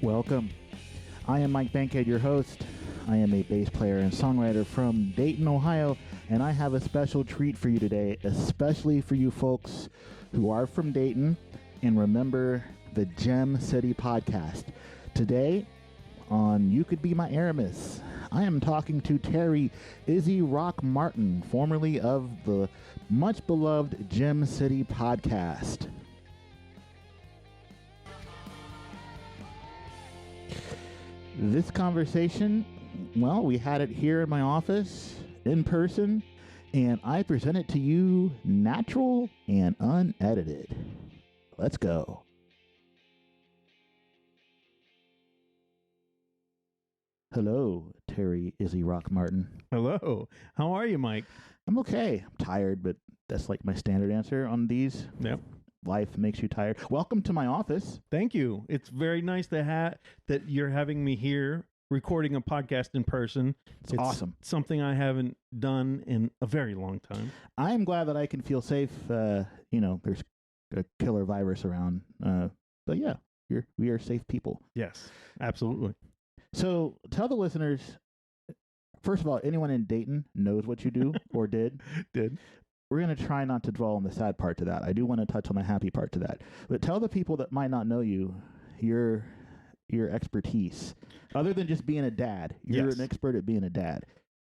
Welcome. I am Mike Bankhead, your host. I am a bass player and songwriter from Dayton, Ohio, and I have a special treat for you today, especially for you folks who are from Dayton and remember the Gem City podcast. Today on You Could Be My Aramis, I am talking to Terry Izzy Rock Martin, formerly of the much beloved Gem City podcast. This conversation, well, we had it here in my office, in person, and I present it to you natural and unedited. Let's go. Hello, Terry Izzy Rock Martin. Hello. How are you, Mike? I'm okay. I'm tired, but that's like my standard answer on these. Yep. Life makes you tired. Welcome to my office. Thank you. It's very nice to have that you're having me here recording a podcast in person. It's awesome. Something I haven't done in a very long time. I am glad that I can feel safe. There's a killer virus around. But yeah, we are safe people. Yes, absolutely. So tell the listeners, first of all, anyone in Dayton knows what you do or did. We're going to try not to dwell on the sad part to that. I do want to touch on the happy part to that. But tell the people that might not know you, your expertise. Other than just being a dad, you're an expert at being a dad.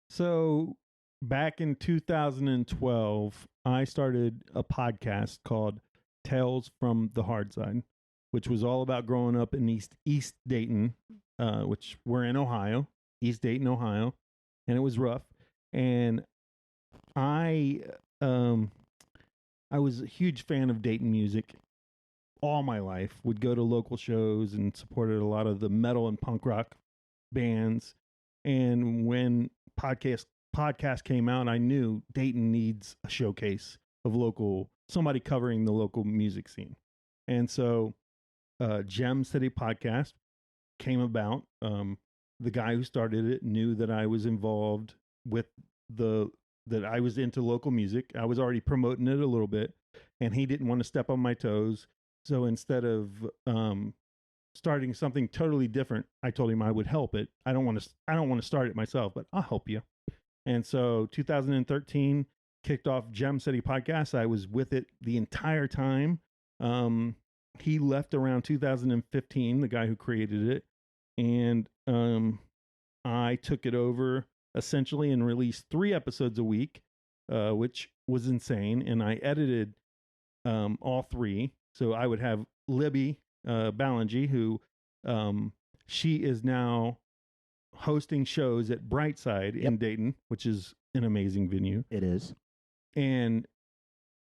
So back in 2012, I started a podcast called Tales from the Hard Side, which was all about growing up in East Dayton, which we're in Ohio, East Dayton, Ohio. And it was rough. And I was a huge fan of Dayton music all my life. Would go to local shows and supported a lot of the metal and punk rock bands. And when podcast came out, I knew Dayton needs a showcase of somebody covering the local music scene. And so Gem City podcast came about. The guy who started it knew that I was involved with that I was into local music. I was already promoting it a little bit, and he didn't want to step on my toes. So instead of starting something totally different, I told him I would help it. I don't want to start it myself, but I'll help you. And so 2013 kicked off Gem City Podcast. I was with it the entire time. He left around 2015, the guy who created it, and I took it over essentially and released 3 episodes a week, which was insane. And I edited all 3. So I would have Libby Ballingy, who she is now hosting shows at Brightside in Dayton, which is an amazing venue. It is. And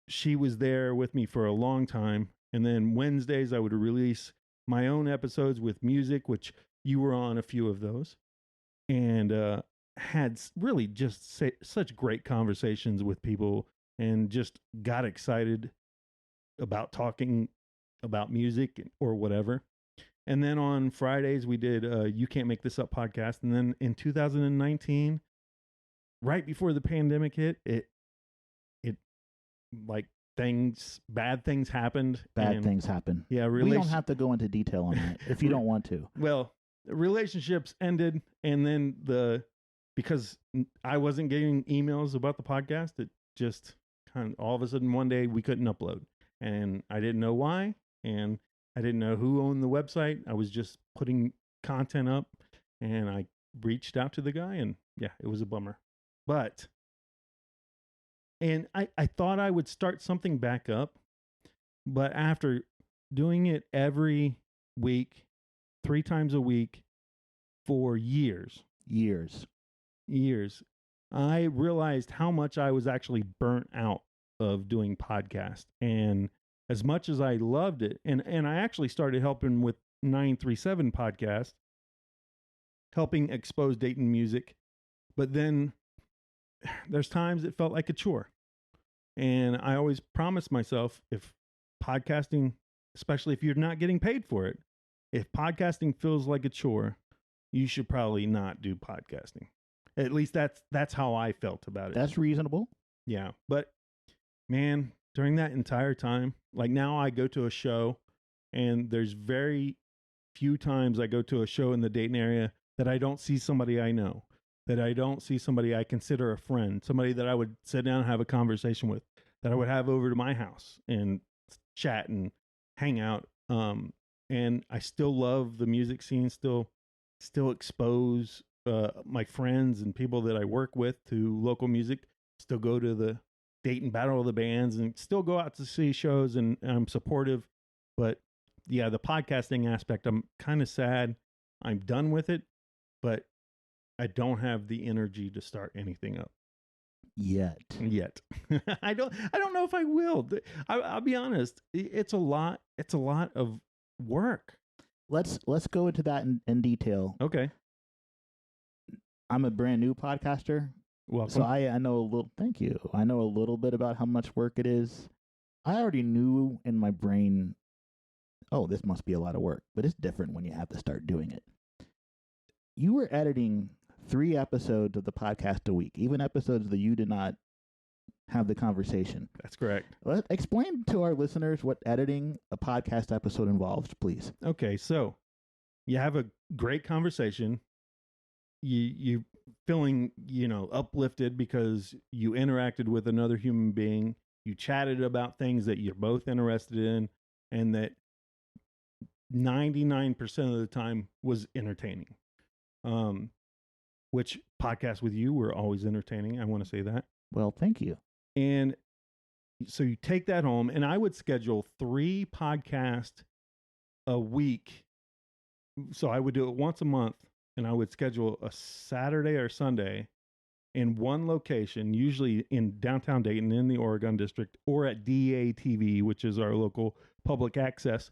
she was there with me for a long time. And then Wednesdays I would release my own episodes with music, which you were on a few of those. And had really just such great conversations with people and just got excited about talking about music or whatever. And then on Fridays we did You Can't Make This Up podcast. And then in 2019, right before the pandemic hit, it like bad things happened. Bad things happen. Yeah. We don't have to go into detail on that if you don't want to. Well, relationships ended, and then because I wasn't getting emails about the podcast, it just kind of all of a sudden one day we couldn't upload, and I didn't know why, and I didn't know who owned the website. I was just putting content up, and I reached out to the guy, and yeah, it was a bummer. And I thought I would start something back up, but after doing it every week, 3 times a week for years, I realized how much I was actually burnt out of doing podcasts. And as much as I loved it, and I actually started helping with 937 podcast, helping expose Dayton music. But then there's times it felt like a chore. And I always promised myself, if podcasting, especially if you're not getting paid for it, if podcasting feels like a chore, you should probably not do podcasting. At least that's how I felt about it. That's reasonable. Yeah. But man, during that entire time, like now I go to a show and there's very few times I go to a show in the Dayton area that I don't see somebody I know, that I don't see somebody I consider a friend, somebody that I would sit down and have a conversation with, that I would have over to my house and chat and hang out. And I still love the music scene, still expose my friends and people that I work with to local music, still go to the Dayton Battle of the Bands and still go out to see shows, and I'm supportive. But yeah, the podcasting aspect, I'm kind of sad. I'm done with it, but I don't have the energy to start anything up Yet. I don't know if I will. I'll be honest. It's a lot. It's a lot of work. Let's go into that in detail. Okay. I'm a brand new podcaster. Welcome. So I know a little. Thank you. I know a little bit about how much work it is. I already knew in my brain, oh, this must be a lot of work, but it's different when you have to start doing it. You were editing 3 episodes of the podcast a week, even episodes that you did not have the conversation. That's correct. Explain to our listeners what editing a podcast episode involves, please. Okay, so you have a great conversation. You feeling, uplifted because you interacted with another human being. You chatted about things that you're both interested in, and that 99% of the time was entertaining. Which podcasts with you were always entertaining. I want to say that. Well, thank you. And so you take that home, and I would schedule 3 podcasts a week. So I would do it once a month, and I would schedule a Saturday or Sunday in one location, usually in downtown Dayton in the Oregon district, or at DATV, which is our local public access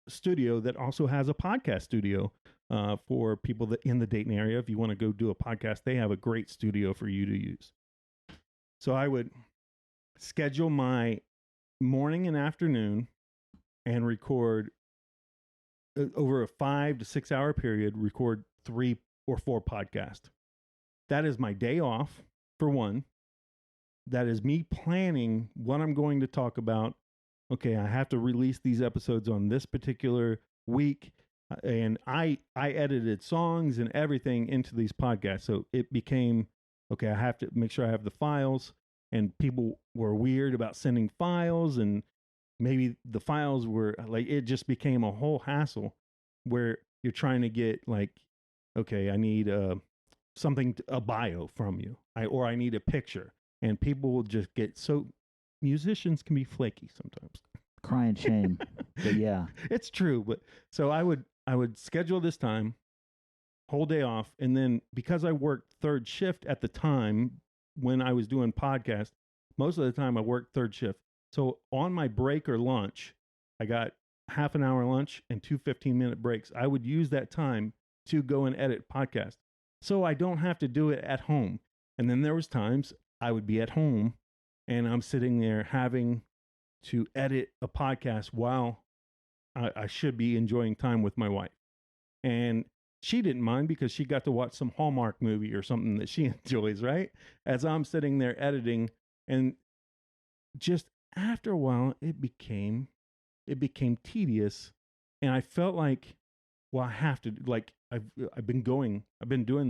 studio that also has a podcast studio for people that in the Dayton area. If you want to go do a podcast, they have a great studio for you to use. So I would schedule my morning and afternoon and record over a 5 to 6 hour period, record 3 or 4 podcasts. That is my day off, for one. That is me planning what I'm going to talk about. Okay, I have to release these episodes on this particular week. And I edited songs and everything into these podcasts. So it became, okay, I have to make sure I have the files. And people were weird about sending files, and maybe the files were like, it just became a whole hassle where you're trying to get like, okay, I need a bio from you, I need a picture, and people will just get so. Musicians can be flaky sometimes. Crying shame, but yeah, it's true. But so I would schedule this time, whole day off, and then because I worked third shift at the time when I was doing podcasts, most of the time I worked third shift. So on my break or lunch, I got half an hour lunch and 2 15-minute breaks. I would use that time to go and edit podcasts, so I don't have to do it at home. And then there was times I would be at home and I'm sitting there having to edit a podcast while I should be enjoying time with my wife. And she didn't mind because she got to watch some Hallmark movie or something that she enjoys, right? As I'm sitting there editing. And just after a while, it became tedious. And I felt like, well, I have to, like, I've been doing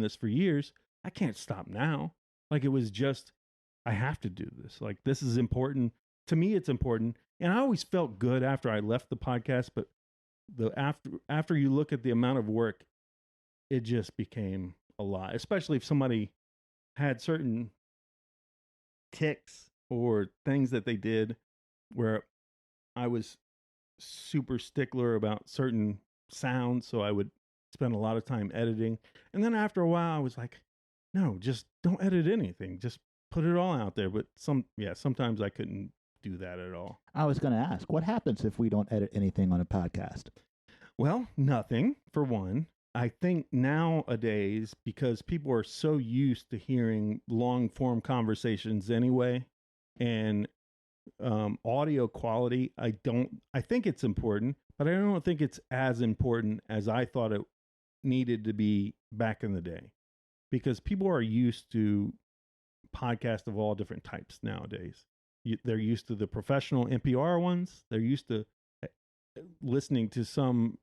this for years. I can't stop now. Like, it was just, I have to do this. Like, this is important. To me, it's important. And I always felt good after I left the podcast, but after you look at the amount of work, it just became a lot, especially if somebody had certain tics or things that they did where I was super stickler about certain sounds. So I would spend a lot of time editing. And then after a while, I was like, no, just don't edit anything. Just put it all out there. But sometimes I couldn't do that at all. I was going to ask, what happens if we don't edit anything on a podcast? Well, nothing, for one. I think nowadays, because people are so used to hearing long form conversations anyway, and audio quality, I think it's important, but I don't think it's as important as I thought it needed to be back in the day, because people are used to podcasts of all different types nowadays. They're used to the professional NPR ones. They're used to listening to some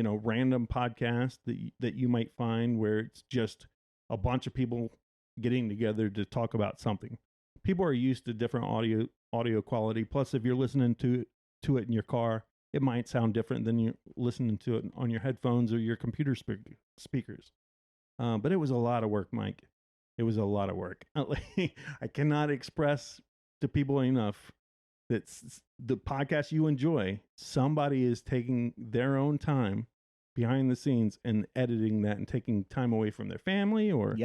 random podcast that you might find where it's just a bunch of people getting together to talk about something. People are used to different audio quality. Plus, if you're listening to it in your car, it might sound different than you're listening to it on your headphones or your computer speakers. But it was a lot of work, Mike. It was a lot of work. I cannot express to people enough that the podcast you enjoy, somebody is taking their own time behind the scenes and editing that and taking time away from their family or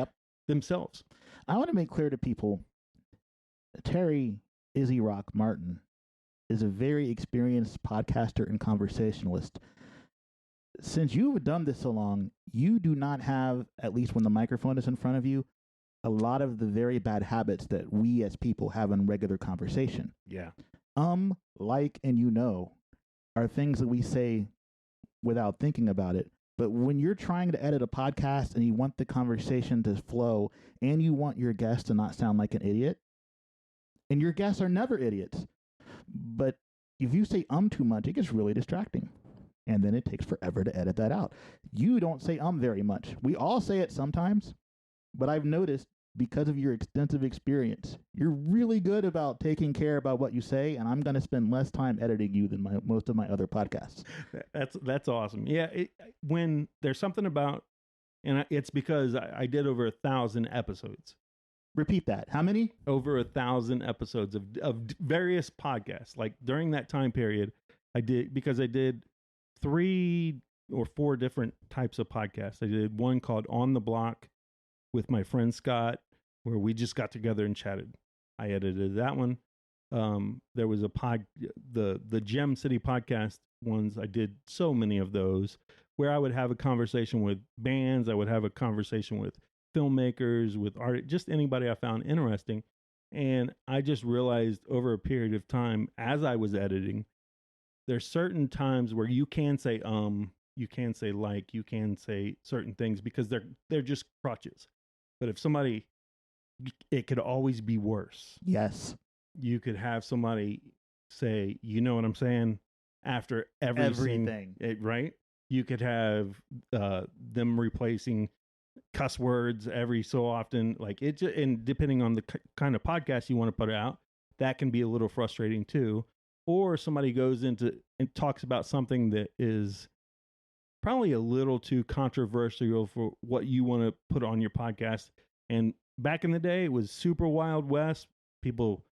themselves. I want to make clear to people, Terry Izzy Rock Martin is a very experienced podcaster and conversationalist. Since you've done this so long, you do not have, at least when the microphone is in front of you, a lot of the very bad habits that we as people have in regular conversation. Yeah. Like, and are things that we say without thinking about it. But when you're trying to edit a podcast and you want the conversation to flow and you want your guest to not sound like an idiot, and your guests are never idiots, but if you say too much, it gets really distracting. And then it takes forever to edit that out. You don't say very much. We all say it sometimes, but I've noticed because of your extensive experience, you're really good about taking care about what you say, and I'm going to spend less time editing you than most of my other podcasts. That's awesome. Yeah, when there's something about, and it's because I did over 1,000 episodes. Repeat that. How many? Over 1,000 episodes of various podcasts. Like during that time period, I did 3 or 4 different types of podcasts. I did one called On the Block with my friend Scott, where we just got together and chatted. I edited that one. There was the Gem City podcast ones. I did so many of those where I would have a conversation with bands. I would have a conversation with filmmakers, with art, just anybody I found interesting. And I just realized over a period of time, as I was editing, there's certain times where you can say you can say you can say certain things because they're just crutches. But if somebody, it could always be worse. Yes. You could have somebody say, you know what I'm saying, after everything. Right? You could have them replacing cuss words every so often. Like it, and depending on the kind of podcast you want to put out, that can be a little frustrating too. Or somebody goes into and talks about something that is probably a little too controversial for what you want to put on your podcast. And back in the day, it was super Wild West. People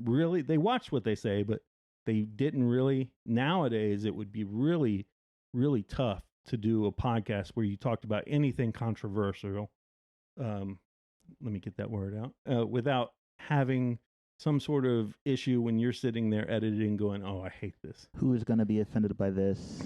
really, they watched what they say, but they didn't really. Nowadays, it would be really, really tough to do a podcast where you talked about anything controversial. Let me get that word out. Without having some sort of issue when you're sitting there editing going, oh, I hate this. Who is going to be offended by this?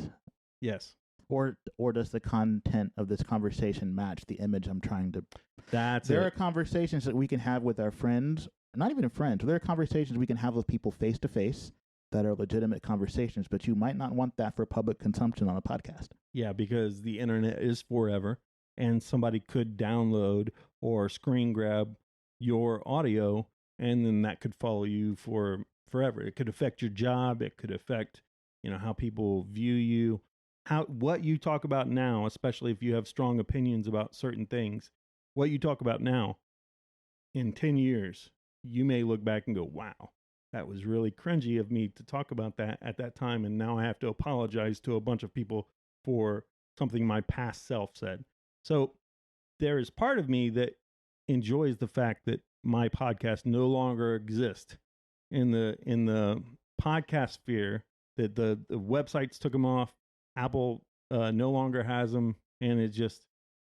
Yes. Or does the content of this conversation match the image I'm trying to... There are conversations that we can have with our friends, not even friends. There are conversations we can have with people face to face that are legitimate conversations, but you might not want that for public consumption on a podcast. Yeah, because the internet is forever, and somebody could download or screen grab your audio, and then that could follow you for forever. It could affect your job. It could affect, how people view you. What you talk about now, especially if you have strong opinions about certain things, what you talk about now, in 10 years, you may look back and go, wow, that was really cringy of me to talk about that at that time. And now I have to apologize to a bunch of people for something my past self said. So there is part of me that enjoys the fact that my podcast no longer exists in the podcast sphere, that the websites took them off. Apple no longer has them, and it just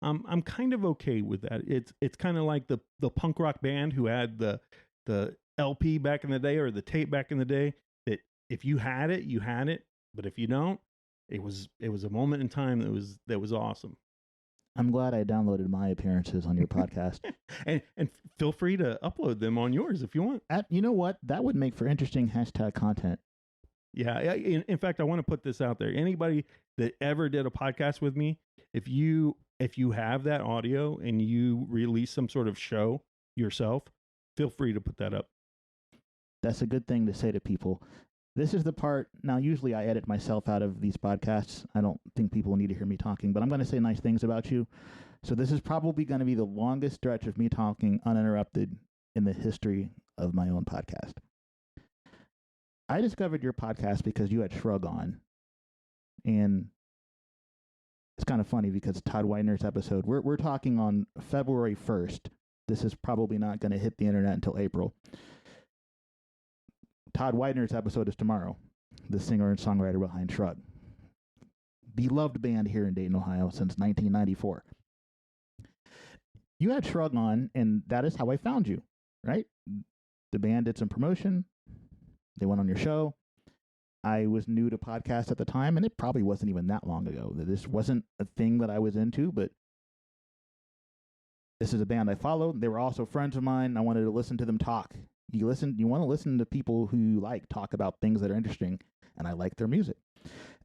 I'm kind of okay with that. It's kind of like the punk rock band who had the LP back in the day or the tape back in the day, that if you had it, you had it, but if you don't, it was a moment in time that was awesome. I'm glad I downloaded my appearances on your podcast. and feel free to upload them on yours if you want. You know what? That would make for interesting hashtag content. Yeah. In fact, I want to put this out there. Anybody that ever did a podcast with me, if you have that audio and you release some sort of show yourself, feel free to put that up. That's a good thing to say to people. This is the part. Now, usually I edit myself out of these podcasts. I don't think people need to hear me talking, but I'm going to say nice things about you. So this is probably going to be the longest stretch of me talking uninterrupted in the history of my own podcast. I discovered your podcast because you had Shrug on. And it's kind of funny because Todd Widener's episode, we're talking on February 1st. This is probably not going to hit the internet until April. Todd Widener's episode is tomorrow, the singer and songwriter behind Shrug. Beloved band here in Dayton, Ohio since 1994. You had Shrug on, and that is how I found you, right? The band did some promotion. They went on your show. I was new to podcasts at the time, and it probably wasn't even that long ago. This wasn't a thing that I was into, but this is a band I followed. They were also friends of mine. I wanted to listen to them talk. You want to listen to people who you like talk about things that are interesting, and I like their music.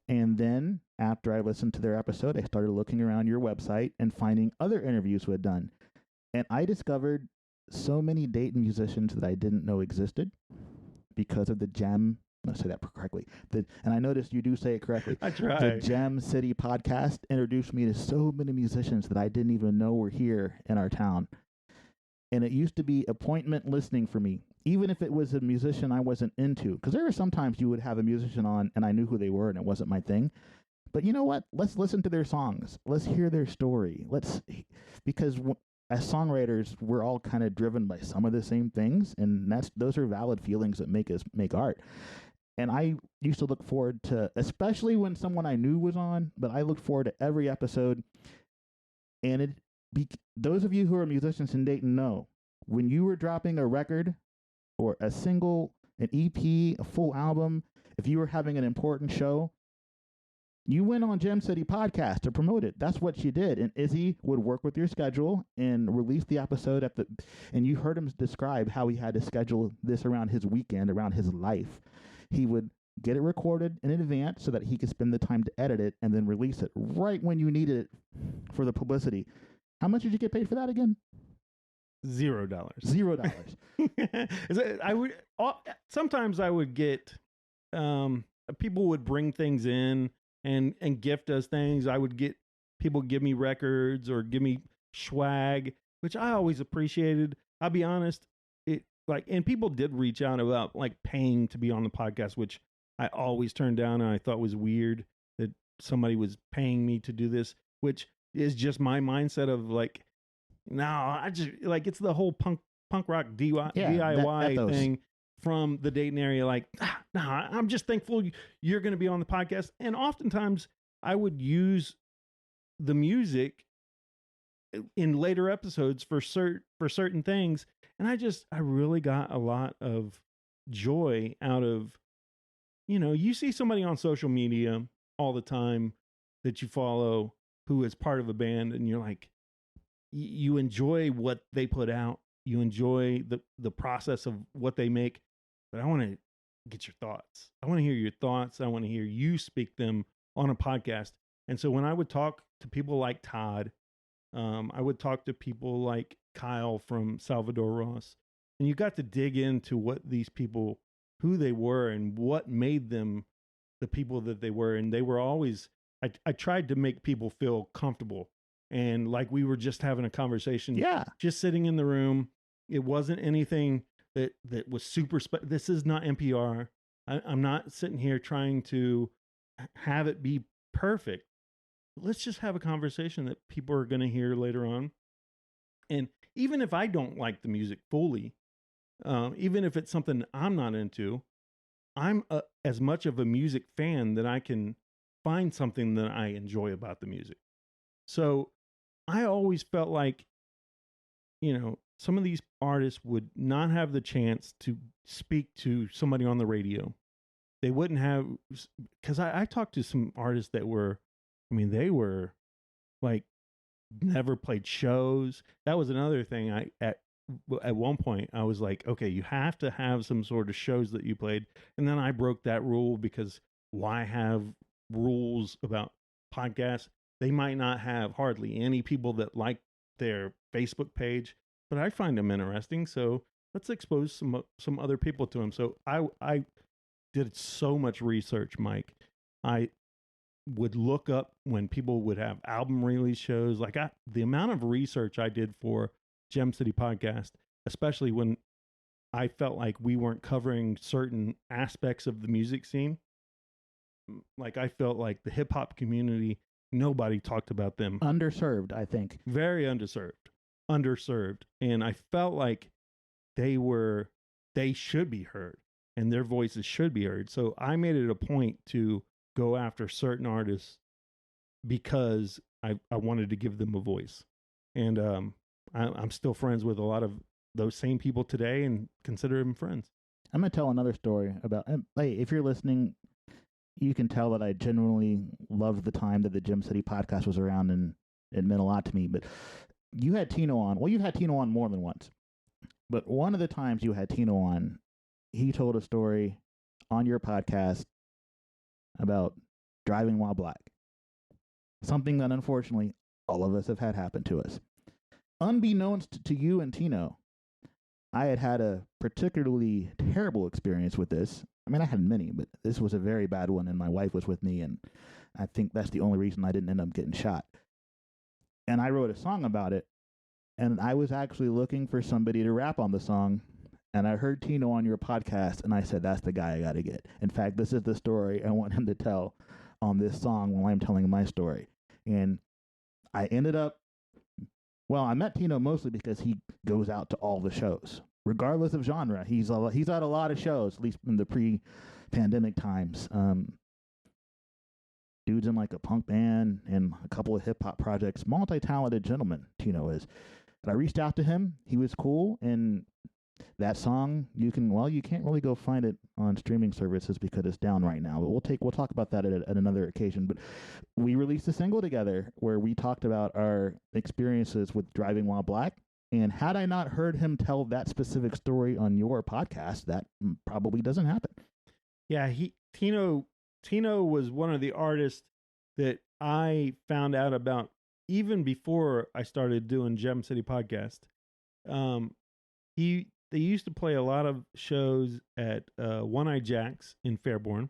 And then after I listened to their episode, I started looking around your website and finding other interviews we had done. And I discovered so many Dayton musicians that I didn't know existed because of the Gem. Let's say that correctly. And I noticed you do say it correctly. I try. The Gem City podcast introduced me to so many musicians that I didn't even know were here in our town. And it used to be appointment listening for me, even if it was a musician I wasn't into. Because there were sometimes you would have a musician on and I knew who they were and it wasn't my thing. But you know what? Let's listen to their songs. Let's hear their story. Because as songwriters, we're all kind of driven by some of the same things. And those are valid feelings that make us make art. And I used to look forward to, especially when someone I knew was on, but I looked forward to every episode. And those of you who are musicians in Dayton know, when you were dropping a record or a single, an EP, a full album, if you were having an important show, you went on Gem City Podcast to promote it. That's what you did. And Izzy would work with your schedule and release the episode and you heard him describe how he had to schedule this around his weekend, around his life. He would get it recorded in advance so that he could spend the time to edit it and then release it right when you needed it for the publicity. How much did you get paid for that again? $0. Sometimes I would get, people would bring things in and gift us things. I would get people give me records or give me swag, which I always appreciated. I'll be honest. And people did reach out about like paying to be on the podcast, which I always turned down and I thought was weird that somebody was paying me to do this, which is just my mindset of like, no, I just like, it's the whole punk rock DIY thing from the Dayton area. Like, no, I'm just thankful you're going to be on the podcast. And oftentimes I would use the music in later episodes for certain things. And I really got a lot of joy out of, you see somebody on social media all the time that you follow who is part of a band and you're like, you enjoy what they put out. You enjoy the process of what they make, but I want to get your thoughts. I want to hear your thoughts. I want to hear you speak them on a podcast. And so when I would talk to people like Todd, I would talk to people like Kyle from Salvador Ross, and you got to dig into what these people, who they were and what made them the people that they were. And they were always, I tried to make people feel comfortable and like we were just having a conversation, just sitting in the room. It wasn't anything that was super this is not NPR. I'm not sitting here trying to have it be perfect. Let's just have a conversation that people are going to hear later on. And even if I don't like the music fully, even if it's something I'm not into, I'm as much of a music fan that I can find something that I enjoy about the music. So I always felt like, some of these artists would not have the chance to speak to somebody on the radio. They wouldn't have, because I talked to some artists that were, they were like never played shows. That was another thing. At one point I was like, okay, you have to have some sort of shows that you played. And then I broke that rule because why have rules about podcasts? They might not have hardly any people that like their Facebook page, but I find them interesting. So let's expose some other people to them. So I did so much research, Mike. I would look up when people would have album release shows. Like the amount of research I did for Gem City Podcast, especially when I felt like we weren't covering certain aspects of the music scene. Like I felt like the hip hop community, nobody talked about them. Underserved, I think. Very underserved. And I felt like they should be heard and their voices should be heard. So I made it a point to go after certain artists because I wanted to give them a voice. And I'm still friends with a lot of those same people today and consider them friends. I'm going to tell another story about, hey, if you're listening, you can tell that I genuinely loved the time that the Gem City Podcast was around, and it meant a lot to me. But you had Tino on. Well, you've had Tino on more than once. But one of the times you had Tino on, he told a story on your podcast about driving while black. Something that, unfortunately, all of us have had happen to us. Unbeknownst to you and Tino, I had a particularly terrible experience with this. I mean, I had many, but this was a very bad one, and my wife was with me, and I think that's the only reason I didn't end up getting shot. And I wrote a song about it, and I was actually looking for somebody to rap on the song, and I heard Tino on your podcast, and I said, that's the guy I got to get. In fact, this is the story I want him to tell on this song while I'm telling my story. And I ended up, well, I met Tino mostly because he goes out to all the shows. Regardless of genre, he's at a lot of shows, at least in the pre-pandemic times. Dude's in like a punk band and a couple of hip-hop projects. Multi-talented gentleman, Tino is. But I reached out to him. He was cool. And that song, you can't really go find it on streaming services because it's down right now. But we'll talk about that at another occasion. But we released a single together where we talked about our experiences with driving while black. And had I not heard him tell that specific story on your podcast, that probably doesn't happen. Yeah, Tino was one of the artists that I found out about even before I started doing Gem City Podcast. They used to play a lot of shows at One Eye Jack's in Fairborn.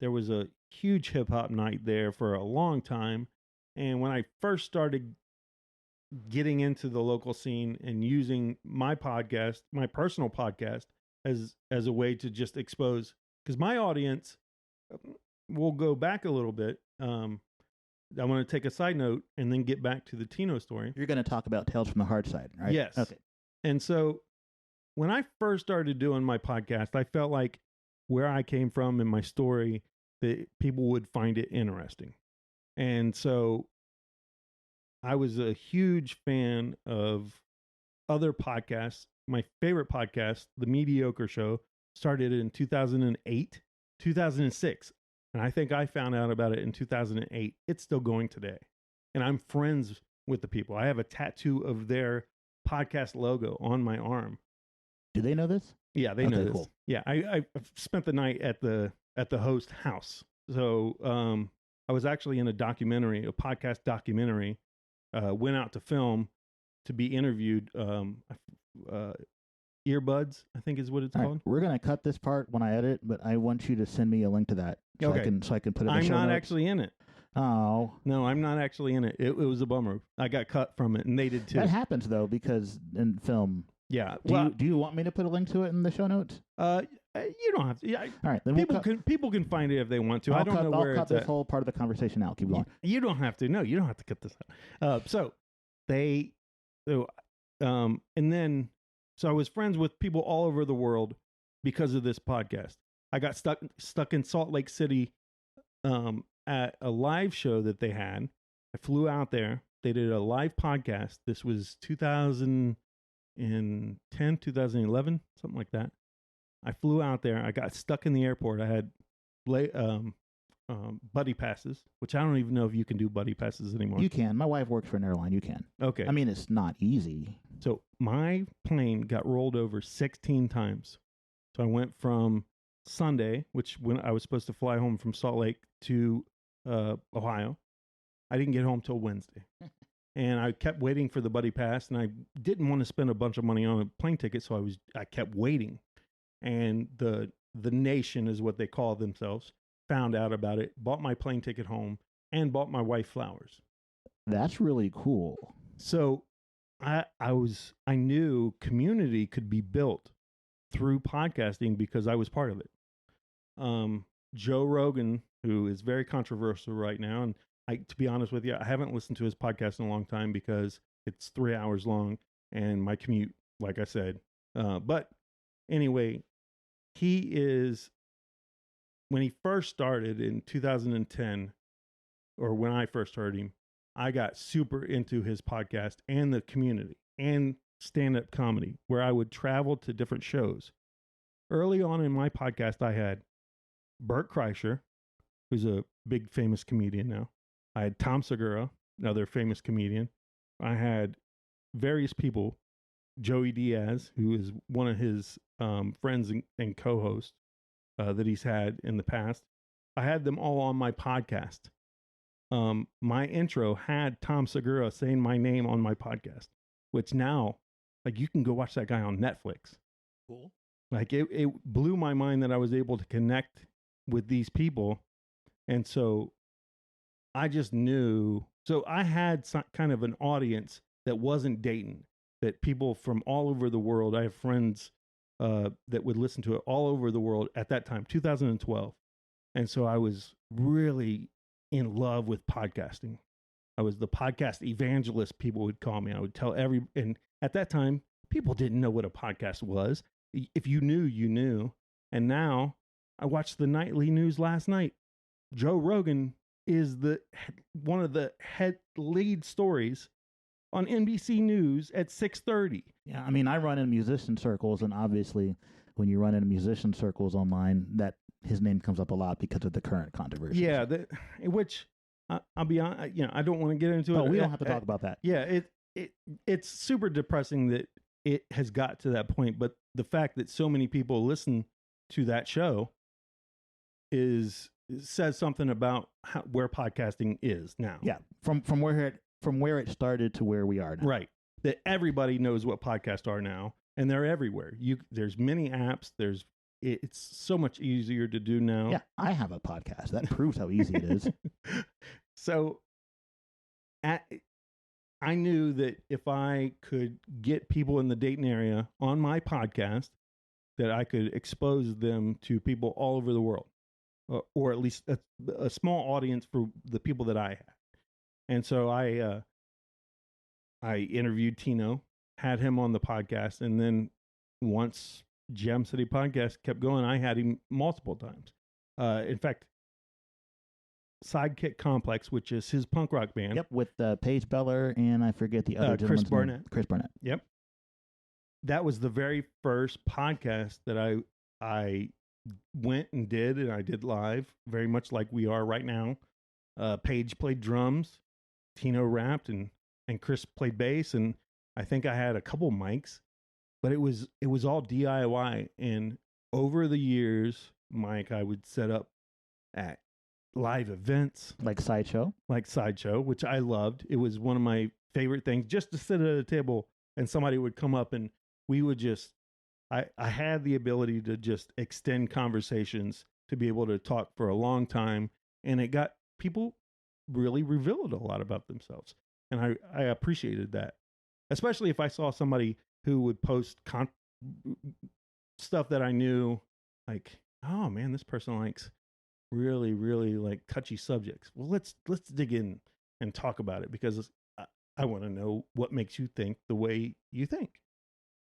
There was a huge hip hop night there for a long time, and when I first started getting into the local scene and using my podcast, my personal podcast, as a way to just expose, because my audience, we'll go back a little bit. I want to take a side note and then get back to the Tino story. You're going to talk about Tales from the Hard Side, right? Yes. Okay. And so when I first started doing my podcast, I felt like where I came from and my story, that people would find it interesting. And so I was a huge fan of other podcasts. My favorite podcast, The Mediocre Show, started in 2008, 2006. And I think I found out about it in 2008. It's still going today. And I'm friends with the people. I have a tattoo of their podcast logo on my arm. Do they know this? Yeah, they know this. Cool. Yeah, I spent the night at the host house. So I was actually in a podcast documentary. Went out to film to be interviewed. Earbuds, I think is what it's called. We're gonna cut this part when I edit, but I want you to send me a link to that so I can put it in the I'm show not notes. actually in it. Oh. No, I'm not actually in it. It was a bummer. I got cut from it, and they did too. That happens though, because in film. Yeah. Do you want me to put a link to it in the show notes? You don't have to. Yeah. All right. Then people can find it if they want to. I don't know where I'll cut this whole part of the conversation out. Keep going. You don't have to. No, you don't have to cut this out. So I was friends with people all over the world because of this podcast. I got stuck in Salt Lake City at a live show that they had. I flew out there. They did a live podcast. This was 2010, 2011, something like that. I flew out there. I got stuck in the airport. I had buddy passes, which I don't even know if you can do buddy passes anymore. You can. My wife works for an airline. You can. Okay. I mean, it's not easy. So my plane got rolled over 16 times. So I went from Sunday, when I was supposed to fly home from Salt Lake to Ohio. I didn't get home till Wednesday. And I kept waiting for the buddy pass, and I didn't want to spend a bunch of money on a plane ticket, so I kept waiting. And the the nation is what they call themselves, found out about it, bought my plane ticket home, and bought my wife flowers. That's really cool. So I knew community could be built through podcasting because I was part of it. Joe Rogan, who is very controversial right now, and to be honest with you, I haven't listened to his podcast in a long time because it's 3 hours long and my commute, like I said. But anyway, when he first started in 2010, or when I first heard him, I got super into his podcast and the community and stand-up comedy, where I would travel to different shows. Early on in my podcast, I had Bert Kreischer, who's a big famous comedian now. I had Tom Segura, another famous comedian. I had various people, Joey Diaz, who is one of his friends and co-hosts that he's had in the past. I had them all on my podcast. My intro had Tom Segura saying my name on my podcast, which now, like, you can go watch that guy on Netflix. Cool. Like, it blew my mind that I was able to connect with these people. And so I just knew. So I had some kind of an audience that wasn't Dayton, that people from all over the world, I have friends that would listen to it all over the world at that time, 2012. And so I was really in love with podcasting. I was the podcast evangelist, people would call me. I would tell and at that time, people didn't know what a podcast was. If you knew, you knew. And now I watched the nightly news last night. Joe Rogan is one of the lead stories on NBC News at 6:30. Yeah, I mean, I run in musician circles, and obviously, when you run in musician circles online, that his name comes up a lot because of the current controversy. Yeah, which I'll be honest, I don't want to get into it. Oh, we don't have to talk about that. Yeah, it's super depressing that it has got to that point, but the fact that so many people listen to that show says something about where podcasting is now. Yeah, from where it started to where we are now. Right. That everybody knows what podcasts are now, and they're everywhere. There's many apps. It's so much easier to do now. Yeah, I have a podcast. That proves how easy it is. So I knew that if I could get people in the Dayton area on my podcast, that I could expose them to people all over the world, or at least a small audience for the people that I had. And so I interviewed Tino, had him on the podcast, and then once Gem City Podcast kept going, I had him multiple times. In fact, Sidekick Complex, which is his punk rock band. Yep, with Paige Beller and I forget the other Chris gentleman's Barnett. name. Chris Barnett. Yep. That was the very first podcast that I went and did, and I did live, very much like we are right now. Paige played drums, Tino rapped, and Chris played bass, and I think I had a couple mics, but it was all DIY. And over the years, Mike, I would set up at live events like Sideshow, which I loved. It was one of my favorite things, just to sit at a table and somebody would come up and we would just, I had the ability to just extend conversations, to be able to talk for a long time. And it got people really revealed a lot about themselves. And I appreciated that, especially if I saw somebody who would post stuff that I knew, like, oh man, this person likes really, really like touchy subjects. Well, let's dig in and talk about it, because I want to know what makes you think the way you think.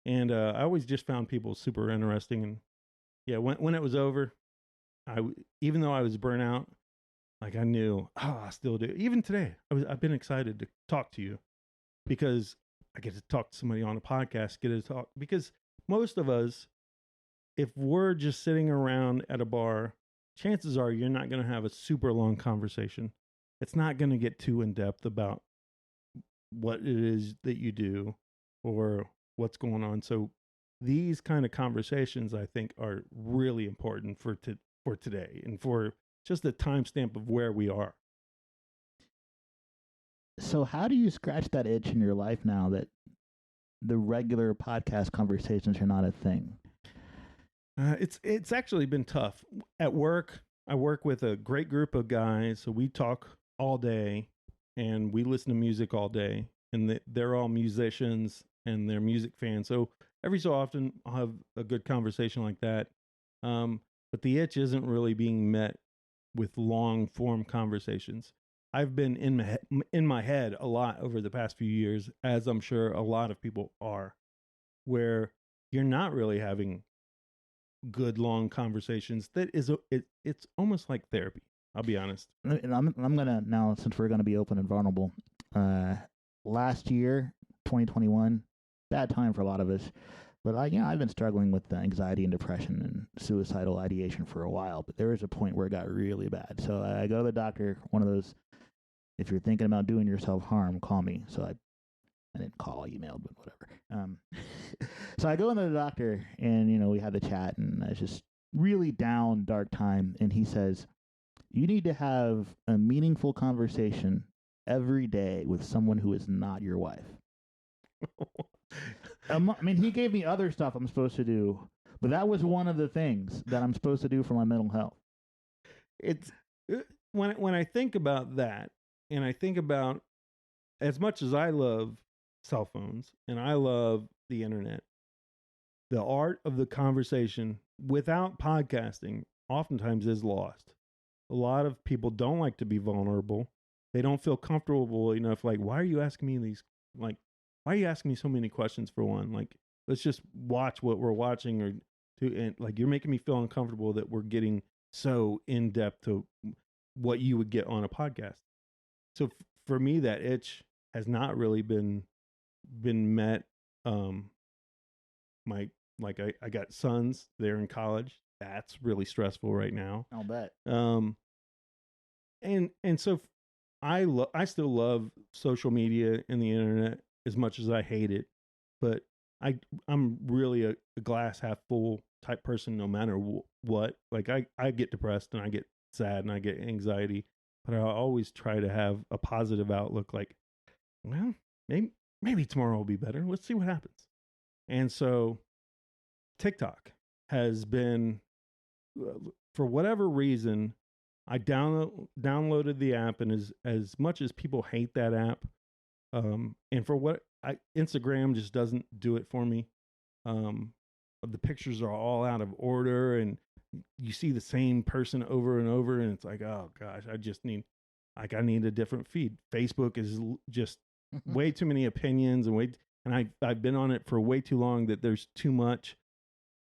And I always just found people super interesting. And yeah, when it was over, even though I was burnt out, like I knew, I still do. Even today, I've been excited to talk to you because I get to talk to somebody on a podcast, because most of us, if we're just sitting around at a bar, chances are you're not going to have a super long conversation. It's not going to get too in depth about what it is that you do or what's going on. So these kind of conversations, I think, are really important for today and for just the timestamp of where we are. So how do you scratch that itch in your life now that the regular podcast conversations are not a thing? It's actually been tough at work. I work with a great group of guys, so we talk all day, and we listen to music all day, and they're all musicians and they're music fans. So every so often, I'll have a good conversation like that. But the itch isn't really being met with long form conversations. I've been in my head a lot over the past few years, as I'm sure a lot of people are, where you're not really having good long conversations. It's almost like therapy. I'll be honest. And I'm gonna now, since we're gonna be open and vulnerable. Last year, 2021, bad time for a lot of us. But I've been struggling with anxiety and depression and suicidal ideation for a while. But there was a point where it got really bad. So I go to the doctor. One of those, if you're thinking about doing yourself harm, call me. So I didn't call, I emailed, but whatever. So I go into the doctor, and we had the chat, and it's just really down, dark time. And he says, "You need to have a meaningful conversation every day with someone who is not your wife." I mean, he gave me other stuff I'm supposed to do, but that was one of the things that I'm supposed to do for my mental health. It's when I think about that, and I think about, as much as I love cell phones and I love the internet, the art of the conversation without podcasting oftentimes is lost. A lot of people don't like to be vulnerable. They don't feel comfortable enough. Like, why are you asking me these? Like, why are you asking me so many questions for one? Like, let's just watch what we're watching, and like, you're making me feel uncomfortable that we're getting so in depth to what you would get on a podcast. So for me, that itch has not really been met. I got sons, they're in college. That's really stressful right now. I'll bet. And so I still love social media and the internet as much as I hate it, but I'm really a glass half full type person no matter what. Like, I get depressed and I get sad and I get anxiety, but I always try to have a positive outlook. Like, well, maybe tomorrow will be better. Let's see what happens. And so TikTok has been, for whatever reason, I downloaded the app, and as much as people hate that app, and for what Instagram just doesn't do it for me. The pictures are all out of order, and you see the same person over and over, and it's like, oh gosh, I need a different feed. Facebook is just way too many opinions, and I've been on it for way too long that there's too much.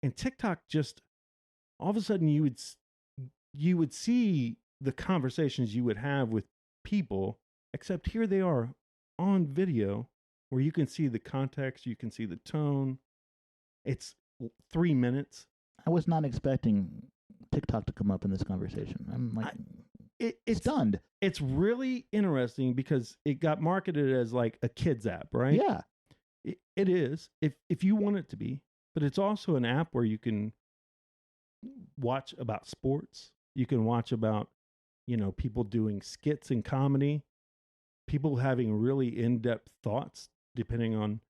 And TikTok, just all of a sudden you would see the conversations you would have with people, except here they are on video where you can see the context, you can see the tone. It's 3 minutes. I was not expecting TikTok to come up in this conversation. I'm like, it's stunned. It's really interesting because it got marketed as like a kids app, right? Yeah. It is, if you want it to be, but it's also an app where you can watch about sports. You can watch about, people doing skits and comedy, people having really in-depth thoughts, depending on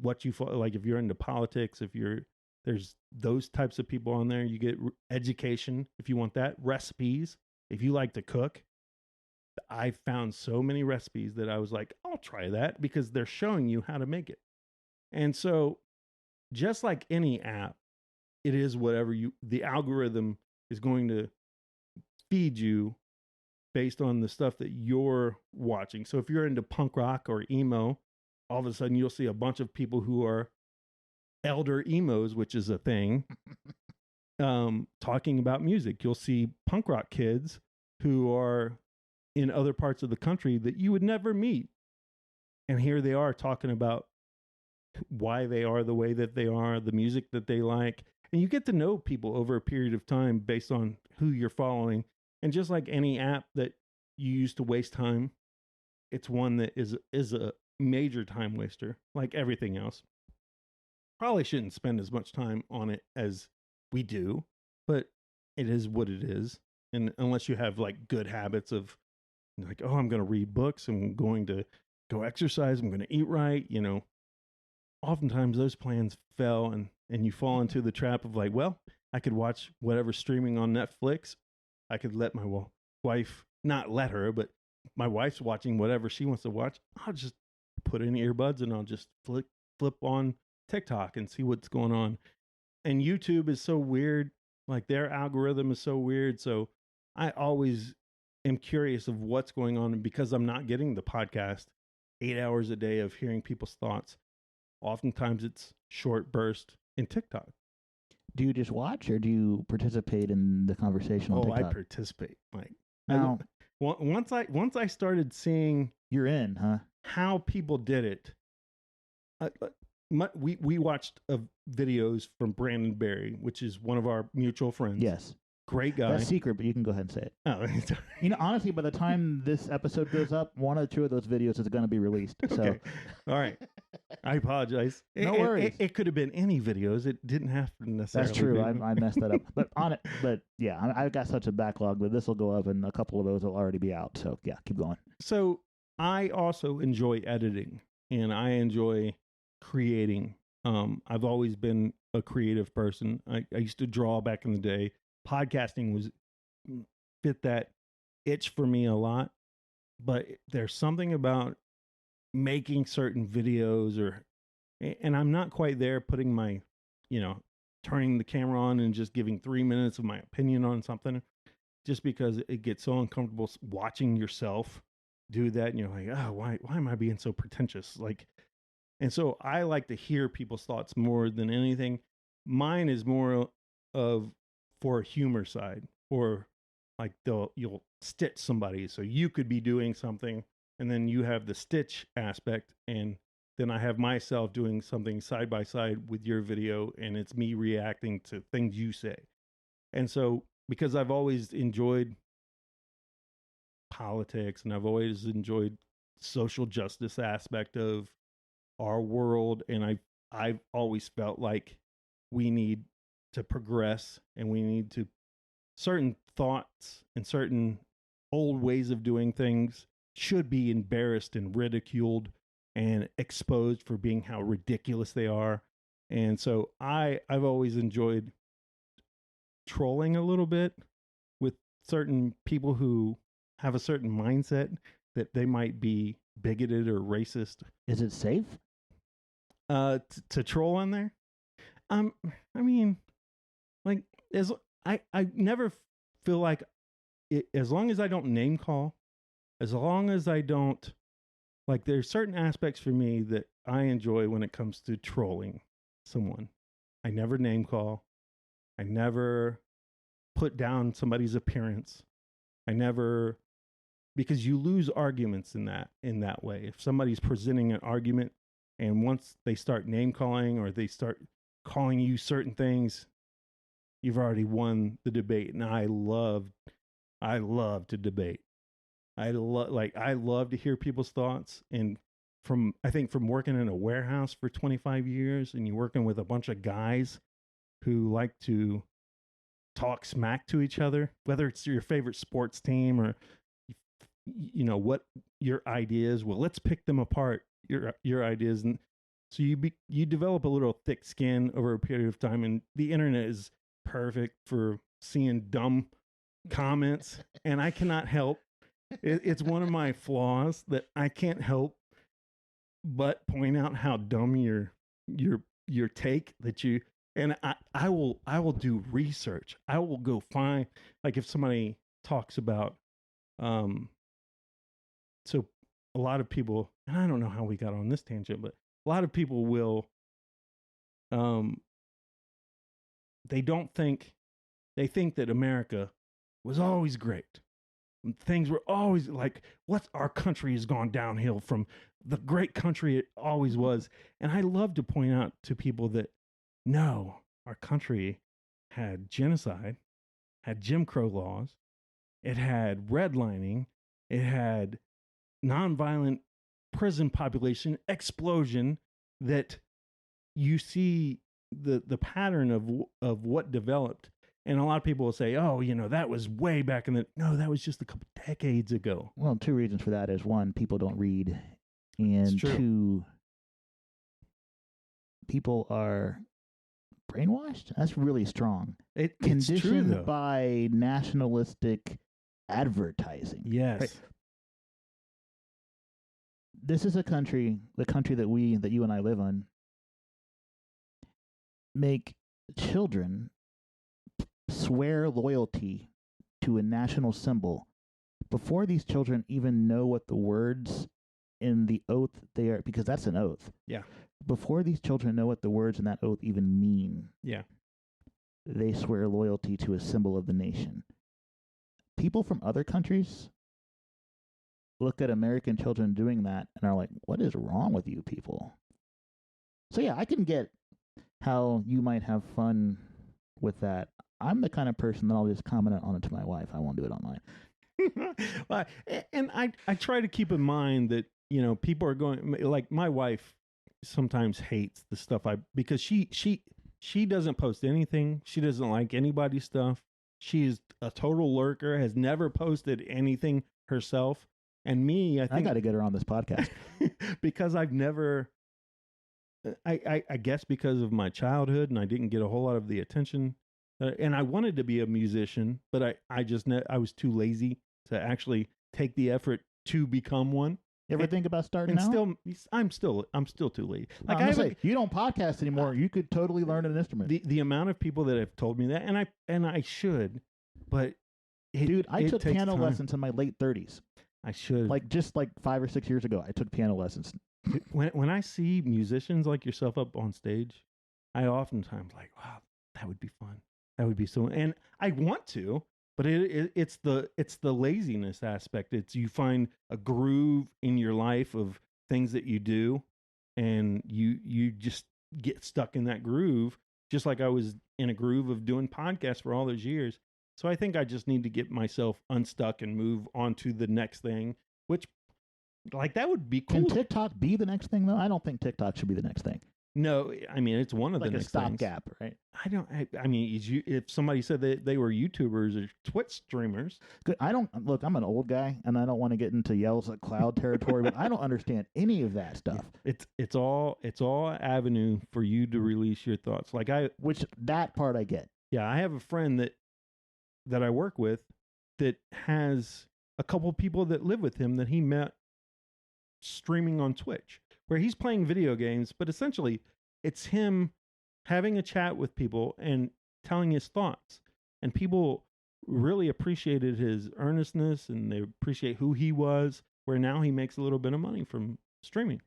what you like. If you're into politics, there's those types of people on there. You get education if you want that, recipes. If you like to cook, I found so many recipes that I was like, I'll try that, because they're showing you how to make it. And so, just like any app, it is whatever the algorithm is going to feed you based on the stuff that you're watching. So if you're into punk rock or emo, all of a sudden you'll see a bunch of people who are elder emos, which is a thing, talking about music. You'll see punk rock kids who are in other parts of the country that you would never meet. And here they are talking about why they are the way that they are, the music that they like. And you get to know people over a period of time based on who you're following. And just like any app that you use to waste time, it's one that is a major time waster, like everything else. Probably shouldn't spend as much time on it as we do, but it is what it is. And unless you have like good habits of like, oh, I'm going to read books, I'm going to go exercise, I'm going to eat right, oftentimes those plans fell, and you fall into the trap of like, well, I could watch whatever's streaming on Netflix. I could let my wife, not let her, but my wife's watching whatever she wants to watch. I'll just put in earbuds and I'll just flip on TikTok and see what's going on. And YouTube is so weird. Like their algorithm is so weird. So I always am curious of what's going on because I'm not getting the podcast 8 hours a day of hearing people's thoughts. Oftentimes it's short burst in TikTok. Do you just watch or do you participate in the conversation on TikTok? I participate. Like now, once I started seeing you're in, huh? How people did it. We watched videos from Brandon Berry, which is one of our mutual friends. Yes. Great guy. That's secret, but you can go ahead and say it. Oh, honestly, by the time this episode goes up, one or two of those videos is going to be released. So, okay. All right. I apologize. No worries. It could have been any videos. It didn't have to necessarily. That's true. I messed that up. But yeah, I've got such a backlog that this will go up, and a couple of those will already be out. So yeah, keep going. So I also enjoy editing, and I enjoy creating. I've always been a creative person. I used to draw back in the day. Podcasting fit that itch for me a lot, but there's something about making certain videos and I'm not quite there putting my, turning the camera on and just giving 3 minutes of my opinion on something, just because it gets so uncomfortable watching yourself do that. And you're like, oh, why am I being so pretentious? Like, and so I like to hear people's thoughts more than anything. Mine is more of for a humor side, or like you'll stitch somebody. So you could be doing something and then you have the stitch aspect, and then I have myself doing something side by side with your video, and it's me reacting to things you say. And so because I've always enjoyed politics and I've always enjoyed social justice aspect of our world, and I've always felt like we need to progress and we need to certain thoughts and certain old ways of doing things should be embarrassed and ridiculed and exposed for being how ridiculous they are. And so I've always enjoyed trolling a little bit with certain people who have a certain mindset that they might be bigoted or racist. Is it safe? To troll on there? I mean, like, I never feel like it, as long as I don't name call, as long as I don't, like, there's certain aspects for me that I enjoy when it comes to trolling someone. I never name call. I never put down somebody's appearance. I never, because you lose arguments in that way. If somebody's presenting an argument and once they start name calling or they start calling you certain things, you've already won the debate. And I love to debate. I love to hear people's thoughts. And I think from working in a warehouse for 25 years and you're working with a bunch of guys who like to talk smack to each other, whether it's your favorite sports team or, what your ideas, well, let's pick them apart, your ideas. And so you develop a little thick skin over a period of time, and the internet is perfect for seeing dumb comments. And I cannot help. It's one of my flaws that I can't help but point out how dumb your take that you, and I will do research. I will go find, like, if somebody talks about so a lot of people, and I don't know how we got on this tangent, but a lot of people will they think that America was always great. Things were always like, our country has gone downhill from the great country it always was. And I love to point out to people that no, our country had genocide, had Jim Crow laws, it had redlining, it had nonviolent prison population explosion, that you see the pattern of what developed. And a lot of people will say, oh, that was way back no, that was just a couple decades ago. Well, two reasons for that is, one, people don't read, and two, people are brainwashed? That's really strong. It's Conditioned true, though. by nationalistic advertising. Yes. Right? This is a country, the country that you and I live on, make children swear loyalty to a national symbol before these children even know what the words in the oath they are, because that's an oath. Yeah. Before these children know what the words in that oath even mean. Yeah. They swear loyalty to a symbol of the nation. People from other countries look at American children doing that and are like, what is wrong with you people? So yeah, I can get how you might have fun with that. I'm the kind of person that I'll just comment on it to my wife. I won't do it online. Well, and I try to keep in mind that, you know, people are going, like my wife sometimes hates the stuff because she doesn't post anything. She doesn't like anybody's stuff. She's a total lurker, has never posted anything herself. And me, I think I got to get her on this podcast. because I've never, I guess because of my childhood and I didn't get a whole lot of the attention. And I wanted to be a musician, but I was too lazy to actually take the effort to become one. You ever think about starting and out? I'm still too late. Like you don't podcast anymore. You could totally learn an instrument. The amount of people that have told me that, and I should, but dude, I took piano lessons in my late 30s. I should, like 5 or 6 years ago. I took piano lessons. When I see musicians like yourself up on stage, I oftentimes like, wow, that would be fun. That would be so, and I want to. But it's the laziness aspect. It's you find a groove in your life of things that you do, and you just get stuck in that groove. Just like I was in a groove of doing podcasts for all those years. So I think I just need to get myself unstuck and move on to the next thing. Which, like, that would be cool. Can TikTok be the next thing though? I don't think TikTok should be the next thing. No, I mean it's one of the next things. Like a stopgap, right? I mean, if somebody said that they were YouTubers or Twitch streamers, I'm an old guy, and I don't want to get into yells at cloud territory, but I don't understand any of that stuff. It's all avenue for you to release your thoughts. Which that part I get. Yeah, I have a friend that I work with that has a couple people that live with him that he met streaming on Twitch, where he's playing video games, but essentially it's him having a chat with people and telling his thoughts. And people really appreciated his earnestness and they appreciate who he was, where now he makes a little bit of money from streaming.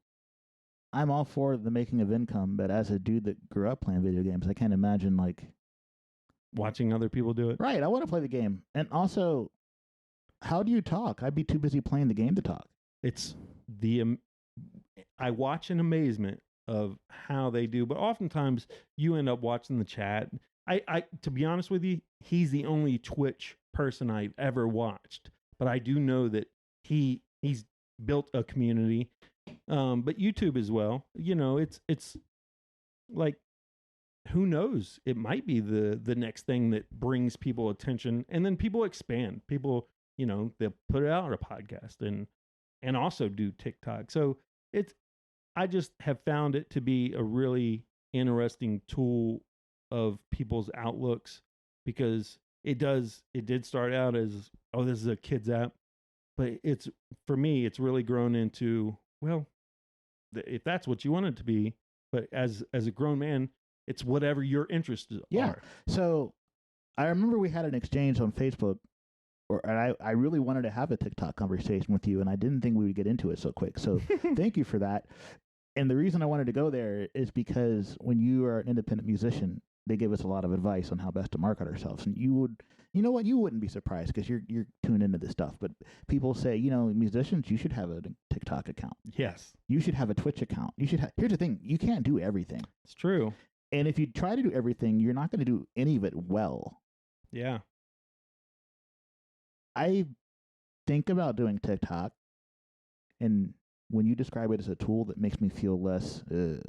I'm all for the making of income, but as a dude that grew up playing video games, I can't imagine watching other people do it. Right, I want to play the game. And also, how do you talk? I'd be too busy playing the game to talk. It's I watch in amazement of how they do, but oftentimes you end up watching the chat. I to be honest with you, he's the only Twitch person I've ever watched, but I do know that he's built a community. But YouTube as well. You know, it's like, who knows? It might be the next thing that brings people attention, and then people expand. People, you know, they'll put it out on a podcast and also do TikTok. So I just have found it to be a really interesting tool of people's outlooks, because it did start out as, oh, this is a kids app, but for me, it's really grown into, well, if that's what you want it to be, but as a grown man, it's whatever your interests are. So I remember we had an exchange on Facebook, and I really wanted to have a TikTok conversation with you, and I didn't think we would get into it so quick. So thank you for that. And the reason I wanted to go there is because when you are an independent musician, they give us a lot of advice on how best to market ourselves. And you wouldn't be surprised because you're tuned into this stuff. But people say, musicians, you should have a TikTok account. Yes. You should have a Twitch account. Here's the thing, you can't do everything. It's true. And if you try to do everything, you're not going to do any of it well. Yeah. I think about doing TikTok, and when you describe it as a tool, that makes me feel less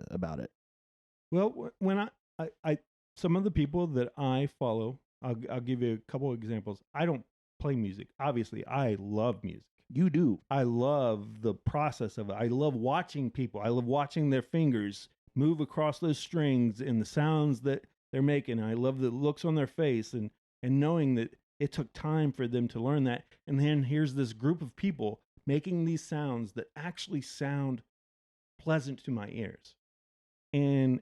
about it. Well, when I some of the people that I follow, I'll give you a couple of examples. I don't play music. Obviously, I love music. You do. I love the process of it. I love watching people. I love watching their fingers move across those strings and the sounds that they're making. I love the looks on their face, and knowing that it took time for them to learn that. And then here's this group of people making these sounds that actually sound pleasant to my ears. And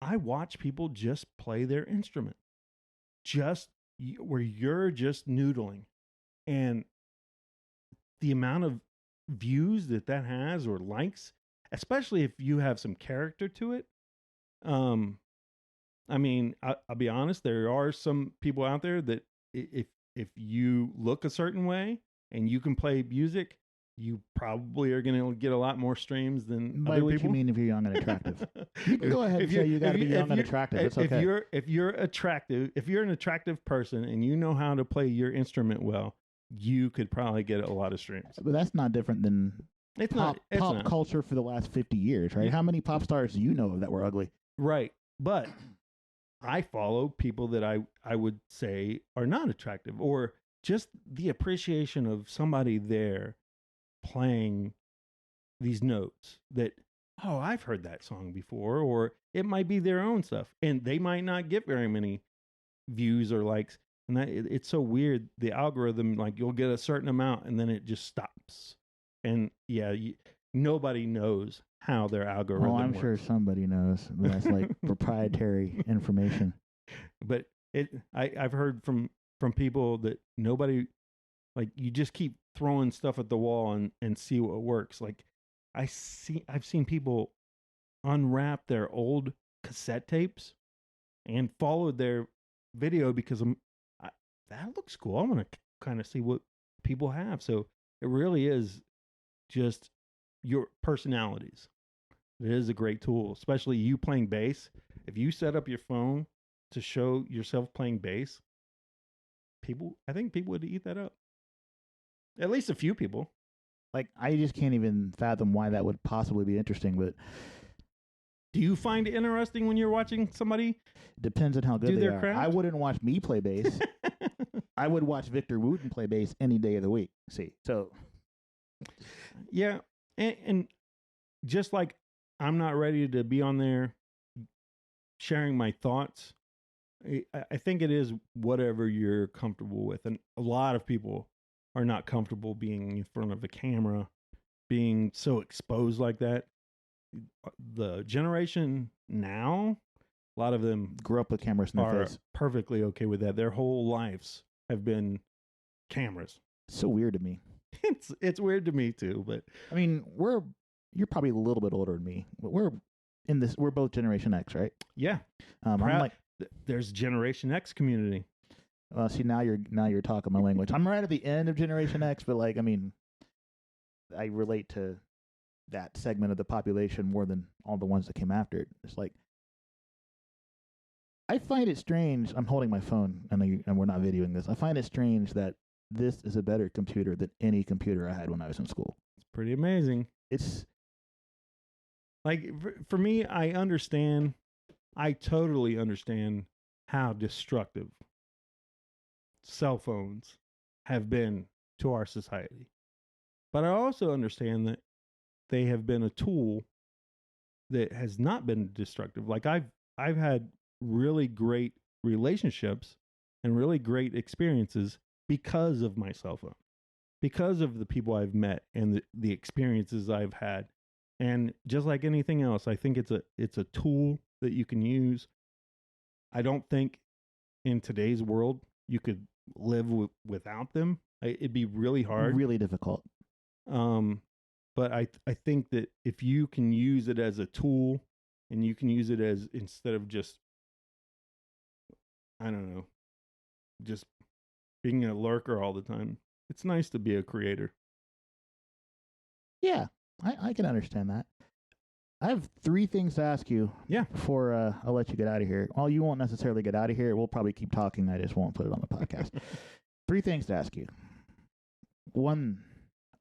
I watch people just play their instrument, just where you're just noodling. And the amount of views that has, or likes, especially if you have some character to it. I mean, I'll be honest, there are some people out there that if you look a certain way and you can play music, you probably are going to get a lot more streams than By other what people. you mean if you're young and attractive? You can go ahead and say you got to be young and attractive. It's okay. If you're attractive, if you're an attractive person and you know how to play your instrument well, you could probably get a lot of streams. But that's not different than pop culture for the last 50 years, right? Yeah. How many pop stars do you know of that were ugly? Right. But I follow people that I would say are not attractive, or just the appreciation of somebody there playing these notes that, oh, I've heard that song before, or it might be their own stuff, and they might not get very many views or likes. And it's so weird. The algorithm, like, you'll get a certain amount and then it just stops. And yeah, nobody knows how their algorithm works. I'm sure somebody knows, but that's like proprietary information. But I've heard from people that nobody, like, you just keep throwing stuff at the wall and see what works. Like, I've seen people unwrap their old cassette tapes and followed their video because that looks cool. I want to kind of see what people have. So it really is just your personalities. It is a great tool, especially you playing bass. If you set up your phone to show yourself playing bass, I think people would eat that up. At least a few people. Like, I just can't even fathom why that would possibly be interesting. But do you find it interesting when you're watching somebody? Depends on how good they are. Craft? I wouldn't watch me play bass. I would watch Victor Wooten play bass any day of the week. See, so yeah, and just like I'm not ready to be on there sharing my thoughts, I think it is whatever you're comfortable with, and a lot of people are not comfortable being in front of a camera, being so exposed like that. The generation now, a lot of them grew up with cameras in their face. Perfectly okay with that. Their whole lives have been cameras. So weird to me. It's weird to me too, but I mean, you're probably a little bit older than me, but we're both Generation X, right? Yeah. I'm like, there's Generation X community. See, now you're talking my language. I'm right at the end of Generation X, but like, I mean, I relate to that segment of the population more than all the ones that came after it. It's like, I find it strange. I'm holding my phone, and we're not videoing this. I find it strange that this is a better computer than any computer I had when I was in school. It's pretty amazing. It's like, for me, I totally understand how destructive cell phones have been to our society. But I also understand that they have been a tool that has not been destructive. Like, I've had really great relationships and really great experiences because of my cell phone, because of the people I've met and the experiences I've had. And just like anything else, I think it's a tool that you can use. I don't think in today's world you could live without them. It'd be really hard, really difficult. But I think that if you can use it as a tool, and you can use it as, instead of just, I don't know, just being a lurker all the time, it's nice to be a creator. Yeah, I can understand that. I have 3 things to ask you. Yeah. Before I'll let you get out of here. Well, you won't necessarily get out of here. We'll probably keep talking. I just won't put it on the podcast. 3 things to ask you. 1,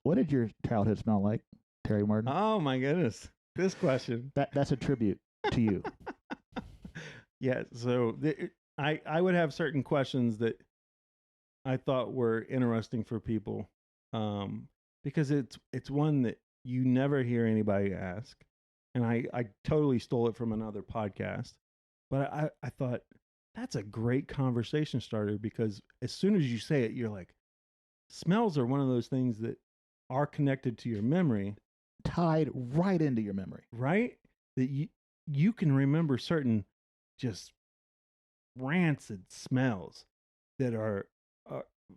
what did your childhood smell like, Terry Martin? Oh my goodness, this question. That's a tribute to you. Yeah. So I would have certain questions that I thought were interesting for people, because it's one that you never hear anybody ask. And I totally stole it from another podcast. But I thought that's a great conversation starter because as soon as you say it, you're like, smells are one of those things that are connected to your memory, Tied right into your memory. right? That you can remember certain just rancid smells that are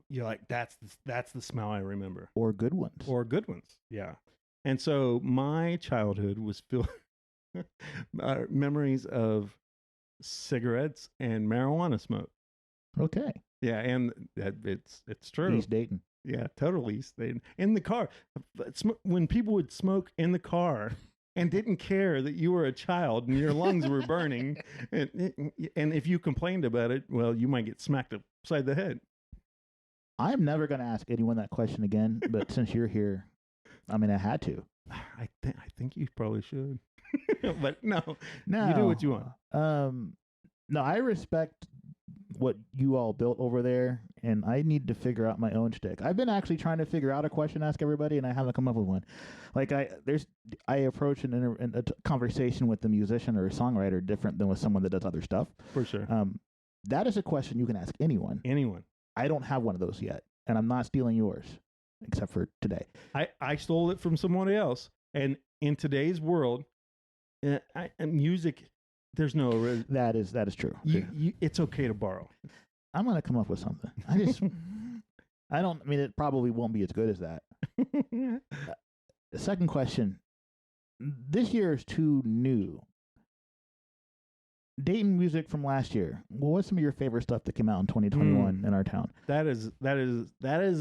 you're like that's the smell I remember, Or good ones. or good ones, yeah. And so my childhood was filled memories of cigarettes and marijuana smoke. Okay. Yeah, and it's true. East Dayton. Yeah, totally. In the car, when people would smoke in the car and didn't care that you were a child and your lungs were burning, and if you complained about it, well, you might get smacked upside the head. I'm never going to ask anyone that question again, but since you're here, I mean, I had to. I think you probably should, but no, No, you do what you want. No, I respect what you all built over there, and I need to figure out my own shtick. I've been actually trying to figure out a question to ask everybody, and I haven't come up with one. Like I approach a conversation with a musician or a songwriter different than with someone that does other stuff. For sure. That is a question you can ask anyone. Anyone. I don't have one of those yet, and I'm not stealing yours, except for today. I stole it from someone else, and in today's world, music, there's no. That is true. It's okay to borrow. I'm gonna come up with something. I don't. I mean, it probably won't be as good as that. The second question. This year is too new. Dayton music from last year. Well, what's some of your favorite stuff that came out in 2021 in our town? That is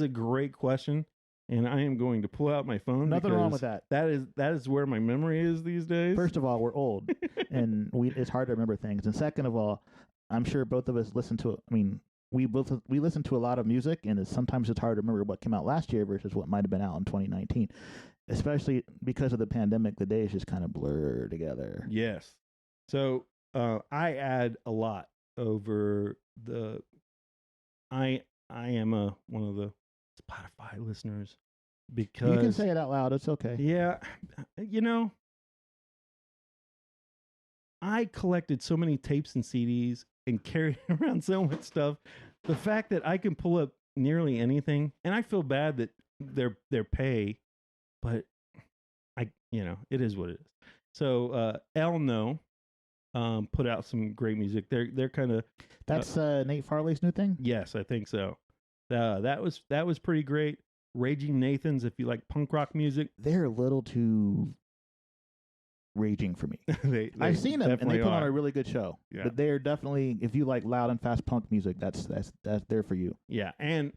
a great question, and I am going to pull out my phone. Nothing wrong with that. That is where my memory is these days. First of all, we're old, and it's hard to remember things. And second of all, I'm sure both of us listen to. I mean, we listen to a lot of music, and sometimes it's hard to remember what came out last year versus what might have been out in 2019. Especially because of the pandemic, the days just kind of blur together. Yes. So. I add a lot over the. I am one of the Spotify listeners because you can say it out loud. It's okay. Yeah, I collected so many tapes and CDs and carried around so much stuff. The fact that I can pull up nearly anything, and I feel bad that their pay, but it is what it is. So El No. Put out some great music. They're kind of that's Nate Farley's new thing. Yes, I think so. That was pretty great. Raging Nathans, if you like punk rock music, they're a little too raging for me. I've seen them and they put on a really good show. Yeah. But they're definitely, if you like loud and fast punk music, that's there for you. Yeah, and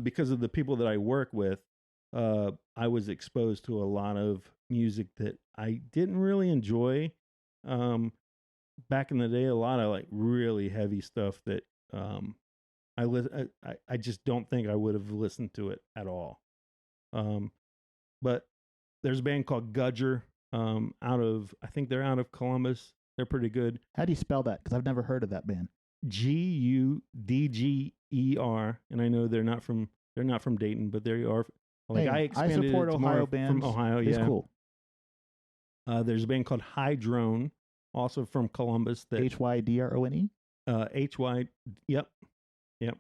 because of the people that I work with, I was exposed to a lot of music that I didn't really enjoy. Back in the day, a lot of like really heavy stuff that I just don't think I would have listened to it at all. But there's a band called Gudger I think they're out of Columbus. They're pretty good. How do you spell that? Because I've never heard of that band. Gudger, and I know they're not from Dayton, but they are. Like I support Ohio bands from Ohio. It's cool. There's a band called Hydrone. Also from Columbus. Hydrone? HY. Yep. Yeah,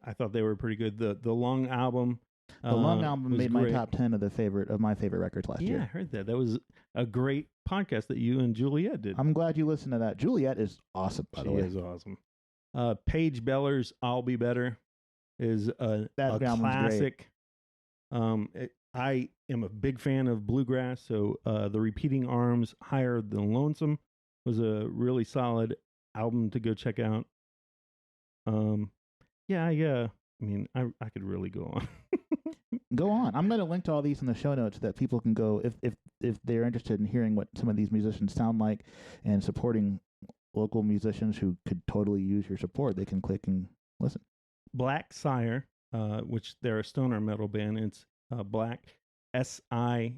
I thought they were pretty good. The Lung album. The Lung album made great. My top 10 of my favorite records last year. Yeah, I heard that. That was a great podcast that you and Juliet did. I'm glad you listened to that. Juliet is awesome, by the way. She is awesome. Paige Beller's "I'll Be Better" is a classic. I am a big fan of bluegrass, so the Repeating Arms Higher Than Lonesome was a really solid album to go check out. Yeah. I mean, I could really go on. Go on. I'm going to link to all these in the show notes so that people can go if they're interested in hearing what some of these musicians sound like and supporting local musicians who could totally use your support. They can click and listen. Black Sire, which they're a stoner metal band. It's Black SIRE,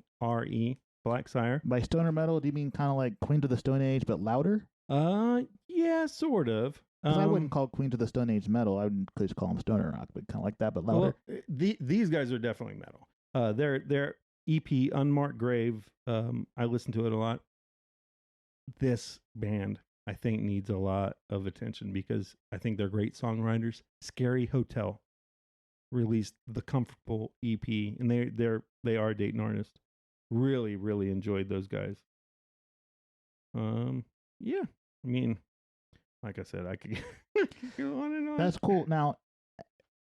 Black Sire. By stoner metal, do you mean kind of like Queen of the Stone Age but louder? Yeah, sort of. Because I wouldn't call Queen of the Stone Age metal. I would just call them stoner rock, but kind of like that, but louder. Well, these guys are definitely metal. Their EP Unmarked Grave. I listen to it a lot. this band, I think, needs a lot of attention because I think they're great songwriters. Scary Hotel released the Comfortable EP, and they are Dayton artists. Really, really enjoyed those guys. Yeah, I mean, like I said, I could go on and on. That's cool. Now,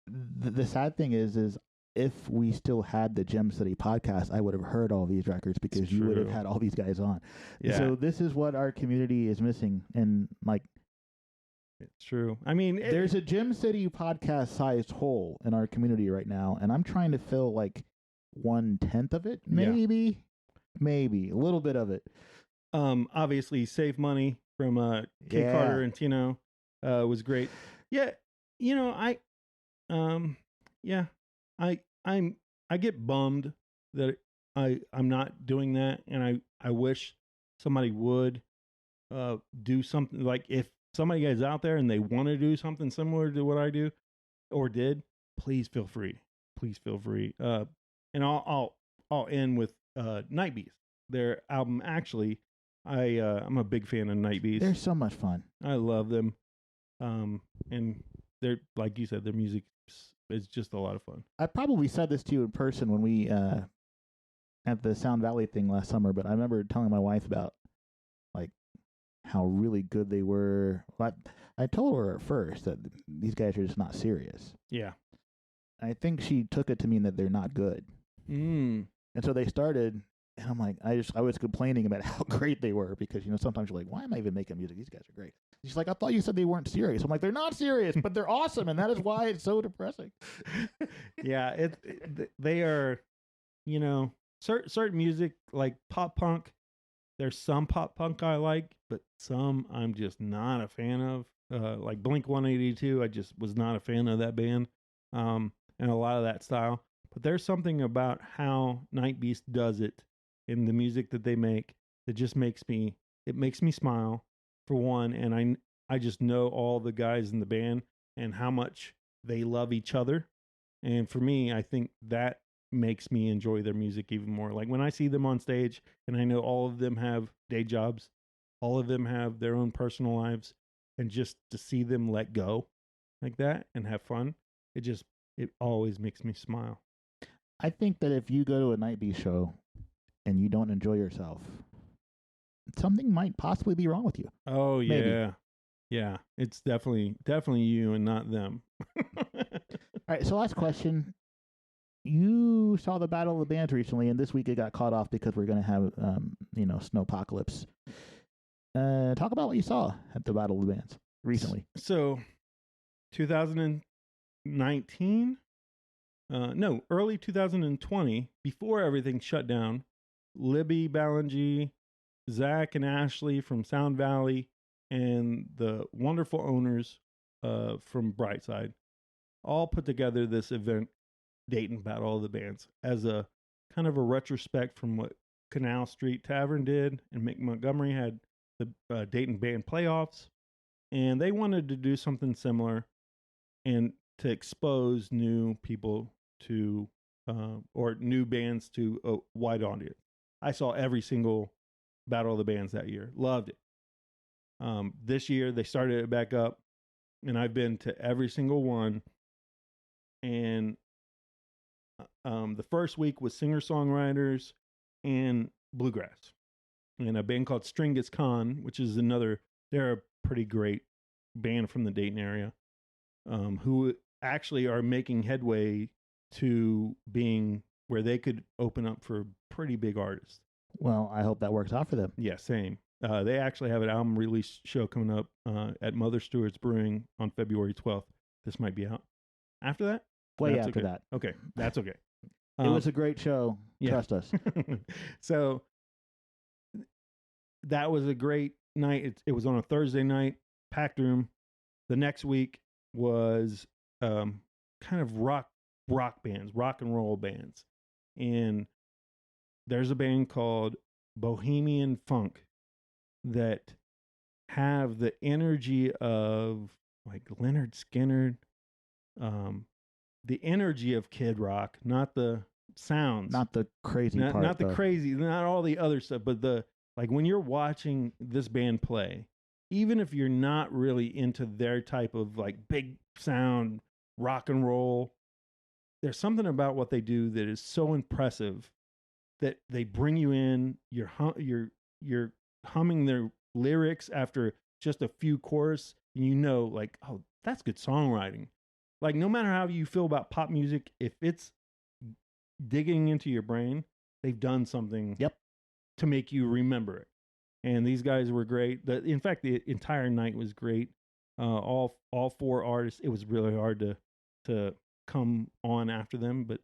the sad thing is if we still had the Gem City podcast, I would have heard all these records because you would have had all these guys on. Yeah. So this is what our community is missing, and like, it's true. I mean, there's a Gem City podcast sized hole in our community right now, and I'm trying to fill like 1/10 of it, maybe a little bit of it. Obviously, Save Money from Kay Carter and Tino was great. Yeah, you know, I get bummed that I'm not doing that, and I wish somebody would do something. Like, if somebody is out there and they want to do something similar to what I do or did, please feel free. And I'll end with Night Beast. Their album, actually, I'm a big fan of Night Beast. They're so much fun. I love them. And they're, like you said, their music is just a lot of fun. I probably said this to you in person when we at the Sound Valley thing last summer, but I remember telling my wife about like how really good they were. I told her at first that these guys are just not serious. Yeah. I think she took it to mean that they're not good. And so they started, and I'm like, I was complaining about how great they were because, sometimes you're like, why am I even making music? These guys are great. She's like, I thought you said they weren't serious. I'm like, they're not serious, but they're awesome, and that is why it's so depressing. Yeah, they are, certain music like pop punk. There's some pop punk I like, but some I'm just not a fan of. Like Blink-182, I just was not a fan of that band, and a lot of that style. But there's something about how Night Beast does it in the music that they make that just makes me smile, for one, and I just know all the guys in the band and how much they love each other. And for me, I think that makes me enjoy their music even more. Like when I see them on stage and I know all of them have day jobs, all of them have their own personal lives, and just to see them let go like that and have fun, it always makes me smile. I think that if you go to a Night Beast show and you don't enjoy yourself, something might possibly be wrong with you. Oh, yeah. Maybe. Yeah. It's definitely you and not them. All right. So last question. You saw the Battle of the Bands recently, and this week it got caught off because we're going to have, snowpocalypse. Talk about what you saw at the Battle of the Bands recently. So 2019, early 2020, before everything shut down, Libby Ballingy, Zach and Ashley from Sound Valley, and the wonderful owners from Brightside all put together this event, Dayton Battle of the Bands, as a kind of a retrospect from what Canal Street Tavern did, and Mick Montgomery had the Dayton Band Playoffs, and they wanted to do something similar and to expose new people to or new bands to a wide audience. I saw every single Battle of the Bands that year. Loved it. This year they started it back up, and I've been to every single one. And the first week was singer-songwriters and bluegrass, and a band called Stringus Khan, which is they're a pretty great band from the Dayton area, who actually are making headway to being where they could open up for pretty big artists. Well, I hope that works out for them. Yeah, same. They actually have an album release show coming up at Mother Stewart's Brewing on February 12th. This might be out after that. Way after that. Okay, that's okay. It was a great show. Yeah. Trust us. So that was a great night. It was on a Thursday night, packed room. The next week was kind of rock bands, rock and roll bands. And there's a band called Bohemian Funk that have the energy of like Leonard Skinner, the energy of Kid Rock, not the sounds, not the crazy part, not the crazy, not all the other stuff, but the Like when you're watching this band play, even if you're not really into their type of like big sound rock and roll, there's something about what they do that is so impressive that they bring you in. You're humming their lyrics after just a few chorus, and you know, like, oh, that's good songwriting. Like no matter how you feel about pop music, if it's digging into your brain, they've done something Yep. to make you remember it. And these guys were great. In fact, the entire night was great. All four artists. It was really hard to come on after them, but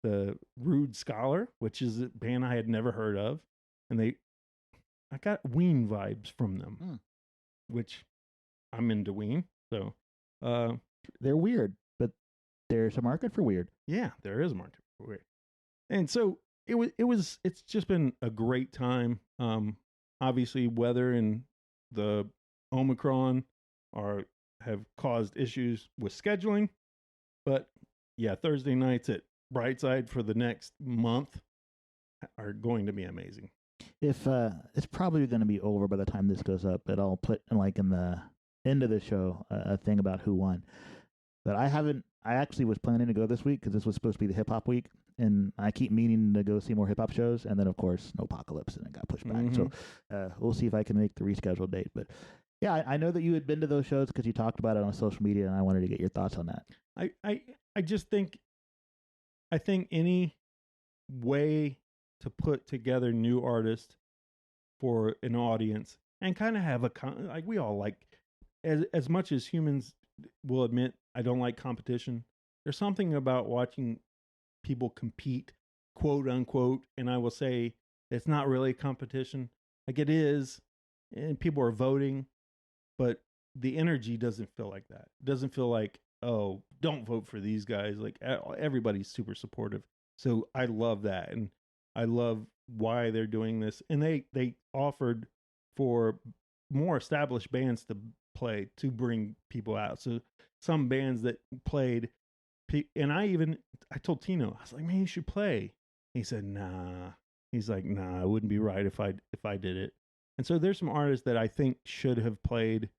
the Rude Scholar, which is a band I had never heard of, and I got Ween vibes from them, which I'm into Ween. So they're weird, but there's a market for weird. Yeah, there is a market for weird. And so it's just been a great time. Obviously weather and the Omicron have caused issues with scheduling, but yeah, Thursday nights at Brightside for the next month are going to be amazing. If it's probably going to be over by the time this goes up, but I'll put like in the end of the show a thing about who won. But I actually was planning to go this week because this was supposed to be the hip hop week, and I keep meaning to go see more hip hop shows, and then of course no Apocalypse, and it got pushed back. So we'll see if I can make the rescheduled date. But yeah, I know that you had been to those shows because you talked about it on social media, and I wanted to get your thoughts on that. I just think any way to put together new artists for an audience and kind of have like we all like as much as humans will admit I don't like competition. There's something about watching people compete, quote unquote, and I will say it's not really a competition. Like it is, and people are voting, but the energy doesn't feel like that. It doesn't feel like, oh, don't vote for these guys. Like everybody's super supportive. So I love that, and I love why they're doing this. And they offered for more established bands to play to bring people out. So some bands that played, and I told Tino, I was like, man, you should play. He said, nah. He's like, nah, it wouldn't be right if I did it. And so there's some artists that I think should have played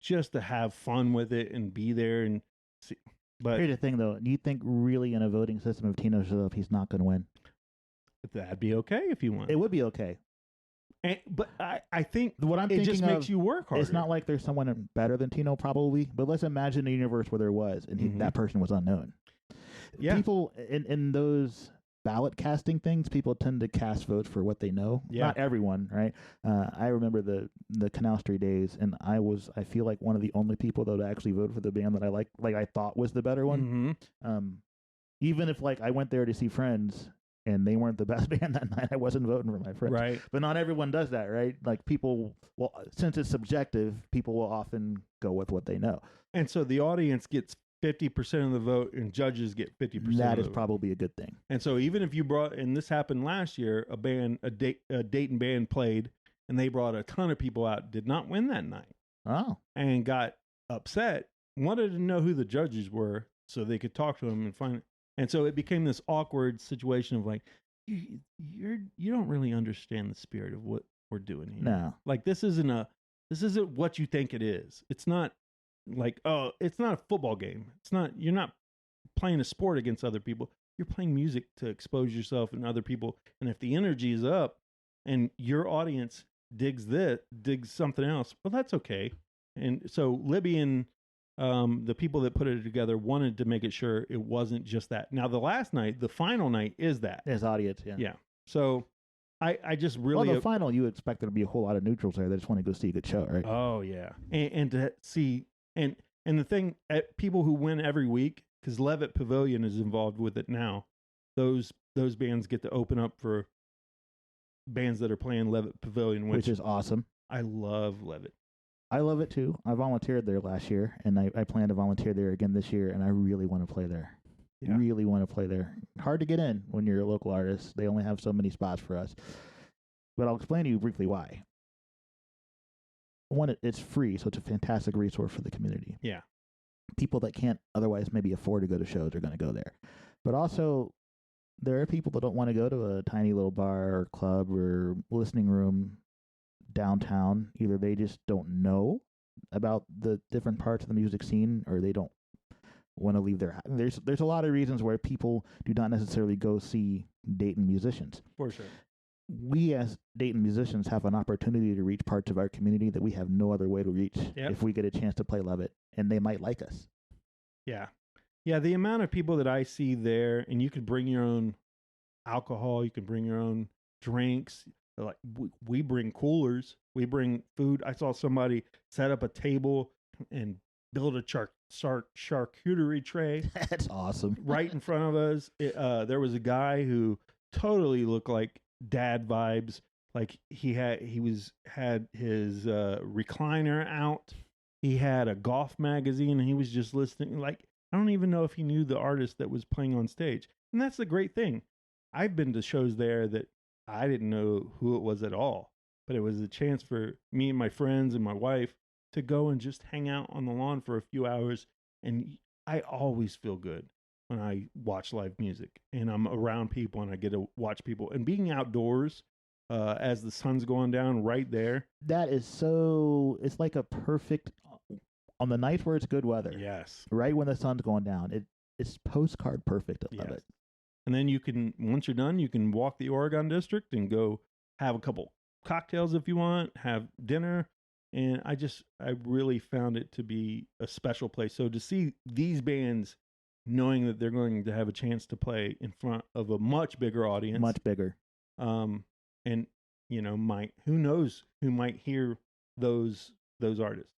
just to have fun with it and be there and see. But here's the thing, though. Do you think really in a voting system if Tino shows up, he's not going to win? That'd be okay if you won. It would be okay. But I think what I'm thinking just makes you work harder. It's not like there's someone better than Tino, probably. But let's imagine a universe where there was, and that person was unknown. Yeah. People in those ballot casting things, people tend to cast votes for what they know. Yeah. Not everyone, right? I remember the Canal Street days, and I feel like one of the only people that would actually vote for the band that I thought was the better one. Even if like I went there to see Friends and they weren't the best band that night, I wasn't voting for my friends. Right. But not everyone does that, right? Like people, well, since it's subjective, people will often go with what they know. And so the audience gets 50% of the vote and judges get 50%. That is probably a good thing. And so even if you brought, and this happened last year, a Dayton band played and they brought a ton of people out, did not win that night. Oh. And got upset, wanted to know who the judges were so they could talk to them and find it. And so it became this awkward situation of like, you don't really understand the spirit of what we're doing here. No. Like this isn't what you think it is. It's not like, oh, it's not a football game. You're not playing a sport against other people. You're playing music to expose yourself and other people. And if the energy is up and your audience digs something else, well, that's okay. And so Libby and the people that put it together wanted to make it sure it wasn't just that. Now, the final night is that. There's audience, yeah. Yeah. So I just really... Well, the final, you expect there to be a whole lot of neutrals there. They just want to go see a good show, right? Oh, yeah. And to see... And the thing, people who win every week, because Levitt Pavilion is involved with it now, those bands get to open up for bands that are playing Levitt Pavilion, which is awesome. I love Levitt. I love it too. I volunteered there last year, and I plan to volunteer there again this year, and I really want to play there. Yeah. Really want to play there. Hard to get in when you're a local artist. They only have so many spots for us. But I'll explain to you briefly why. One, it's free, so it's a fantastic resource for the community. Yeah. People that can't otherwise maybe afford to go to shows are going to go there. But also, there are people that don't want to go to a tiny little bar or club or listening room downtown. Either they just don't know about the different parts of the music scene, or they don't want to leave their house. There's a lot of reasons where people do not necessarily go see Dayton musicians. For sure. We as Dayton musicians have an opportunity to reach parts of our community that we have no other way to reach if we get a chance to play Love It, and they might like us. Yeah. Yeah, the amount of people that I see there, and you could bring your own alcohol, you can bring your own drinks. Like we bring coolers, we bring food. I saw somebody set up a table and build a charcuterie tray. That's awesome. Right in front of us. There was a guy who totally looked like dad vibes. Like he had his recliner out. He had a golf magazine, and he was just listening. Like, I don't even know if he knew the artist that was playing on stage. And that's the great thing. I've been to shows there that I didn't know who it was at all, but it was a chance for me and my friends and my wife to go and just hang out on the lawn for a few hours. And I always feel good when I watch live music and I'm around people and I get to watch people, and being outdoors as the sun's going down right there. That is so, it's like a perfect, on the nights where it's good weather. Yes. Right when the sun's going down. It's postcard perfect. I love it. And then you can, once you're done, you can walk the Oregon District and go have a couple cocktails if you want, have dinner. And I really found it to be a special place. So to see these bands knowing that they're going to have a chance to play in front of a much bigger audience. Much bigger. And, you know, who knows who might hear those artists.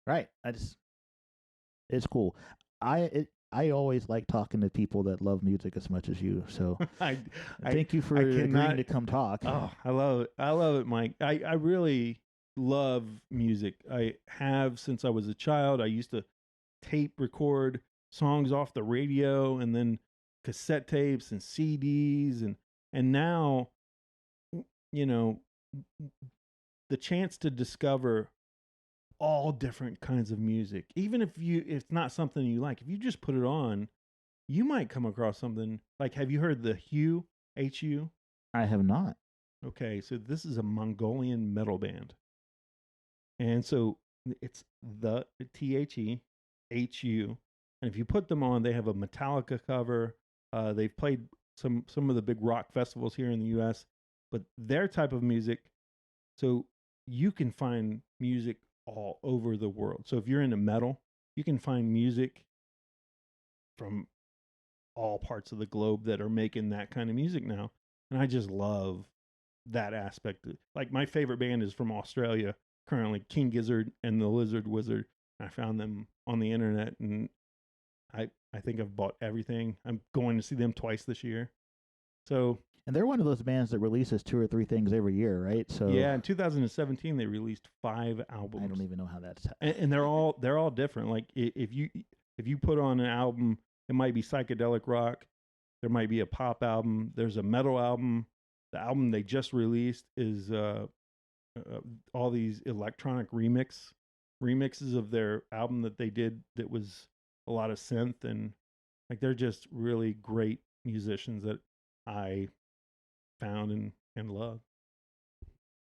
Right. It's cool. I always like talking to people that love music as much as you. So thank you for agreeing to come talk. Oh, I love it. I love it, Mike. I really love music. I have since I was a child. I used to tape record songs off the radio, and then cassette tapes and CDs, and now, you know, the chance to discover all different kinds of music. Even if it's not something you like, if you just put it on, you might come across something. Like, have you heard the Hu? H-U? I have not. Okay, so this is a Mongolian metal band. And so it's the T-H-E-H-U. And if you put them on, they have a Metallica cover. They've played some of the big rock festivals here in the U.S., but their type of music, so you can find music all over the world. So if you're into metal, you can find music from all parts of the globe that are making that kind of music now. And I just love that aspect. Like, my favorite band is from Australia currently, King Gizzard and the Lizard Wizard. I found them on the internet, and I think I've bought everything. I'm going to see them twice this year. So, and they're one of those bands that releases 2 or 3 things every year, right? So yeah, in 2017 they released 5 albums. I don't even know how that's. And they're all different. Like, if you put on an album, it might be psychedelic rock. There might be a pop album. There's a metal album. The album they just released is all these electronic remixes of their album that they did that was a lot of synth, and like, they're just really great musicians that I found and love.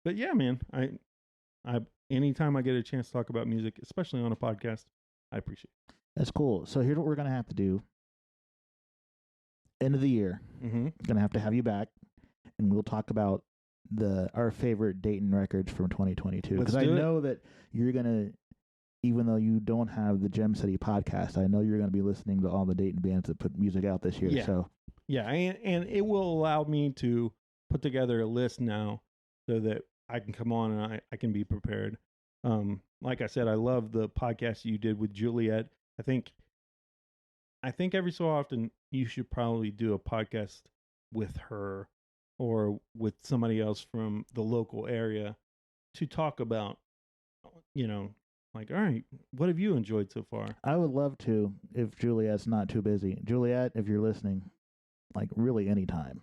But yeah, man, I anytime I get a chance to talk about music, especially on a podcast, I appreciate it. That's cool. So here's what we're gonna have to do. End of the year, gonna have to have you back, and we'll talk about our favorite Dayton records from 2022. Because I know that you're gonna, even though you don't have the Gem City podcast, I know you're gonna be listening to all the Dayton bands that put music out this year. Yeah. So yeah, and it will allow me to put together a list now so that I can come on and I can be prepared. Like I said, I love the podcast you did with Juliet. I think every so often you should probably do a podcast with her or with somebody else from the local area to talk about, you know, like, all right, what have you enjoyed so far? I would love to, if Juliet's not too busy. Juliet, if you're listening, like, really anytime.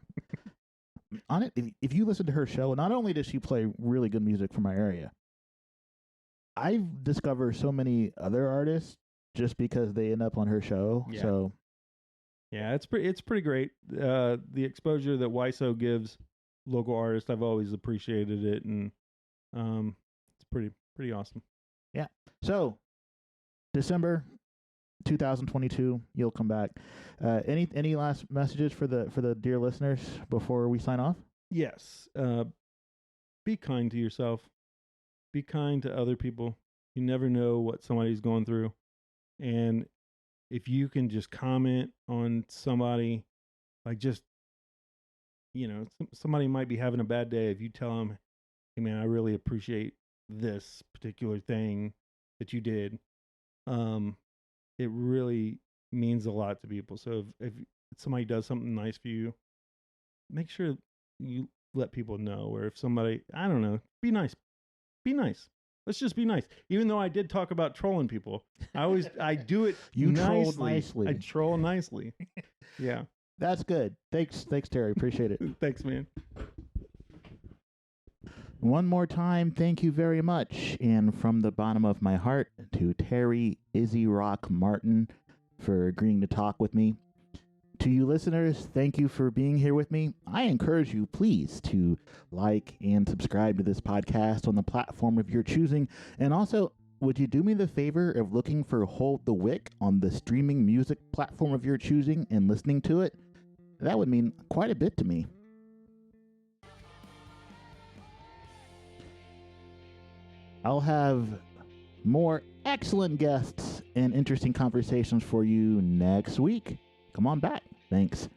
On it, if you listen to her show, not only does she play really good music from our area, I've discovered so many other artists just because they end up on her show. Yeah. So yeah, it's pretty great. The exposure that YSO gives local artists, I've always appreciated it, and It's pretty awesome. Yeah. So December 2022, you'll come back. Any last messages for the dear listeners before we sign off? Yes. Be kind to yourself. Be kind to other people. You never know what somebody's going through. And if you can just comment on somebody, like just, somebody might be having a bad day. If you tell them, hey man, I really appreciate this particular thing that you did. It really means a lot to people. So if somebody does something nice for you, make sure you let people know. Or if somebody, I don't know, be nice. Be nice. Let's just be nice. Even though I did talk about trolling people, I do it You nicely. troll nicely. I troll nicely. Yeah. That's good. Thanks, Terry. Appreciate it. Thanks, man. One more time, thank you very much. And from the bottom of my heart to Terry Izzy Rock Martin for agreeing to talk with me. To you listeners, thank you for being here with me. I encourage you, please, to like and subscribe to this podcast on the platform of your choosing. And also, would you do me the favor of looking for Hold the Wick on the streaming music platform of your choosing and listening to it? That would mean quite a bit to me. I'll have more excellent guests and interesting conversations for you next week. Come on back. Thanks.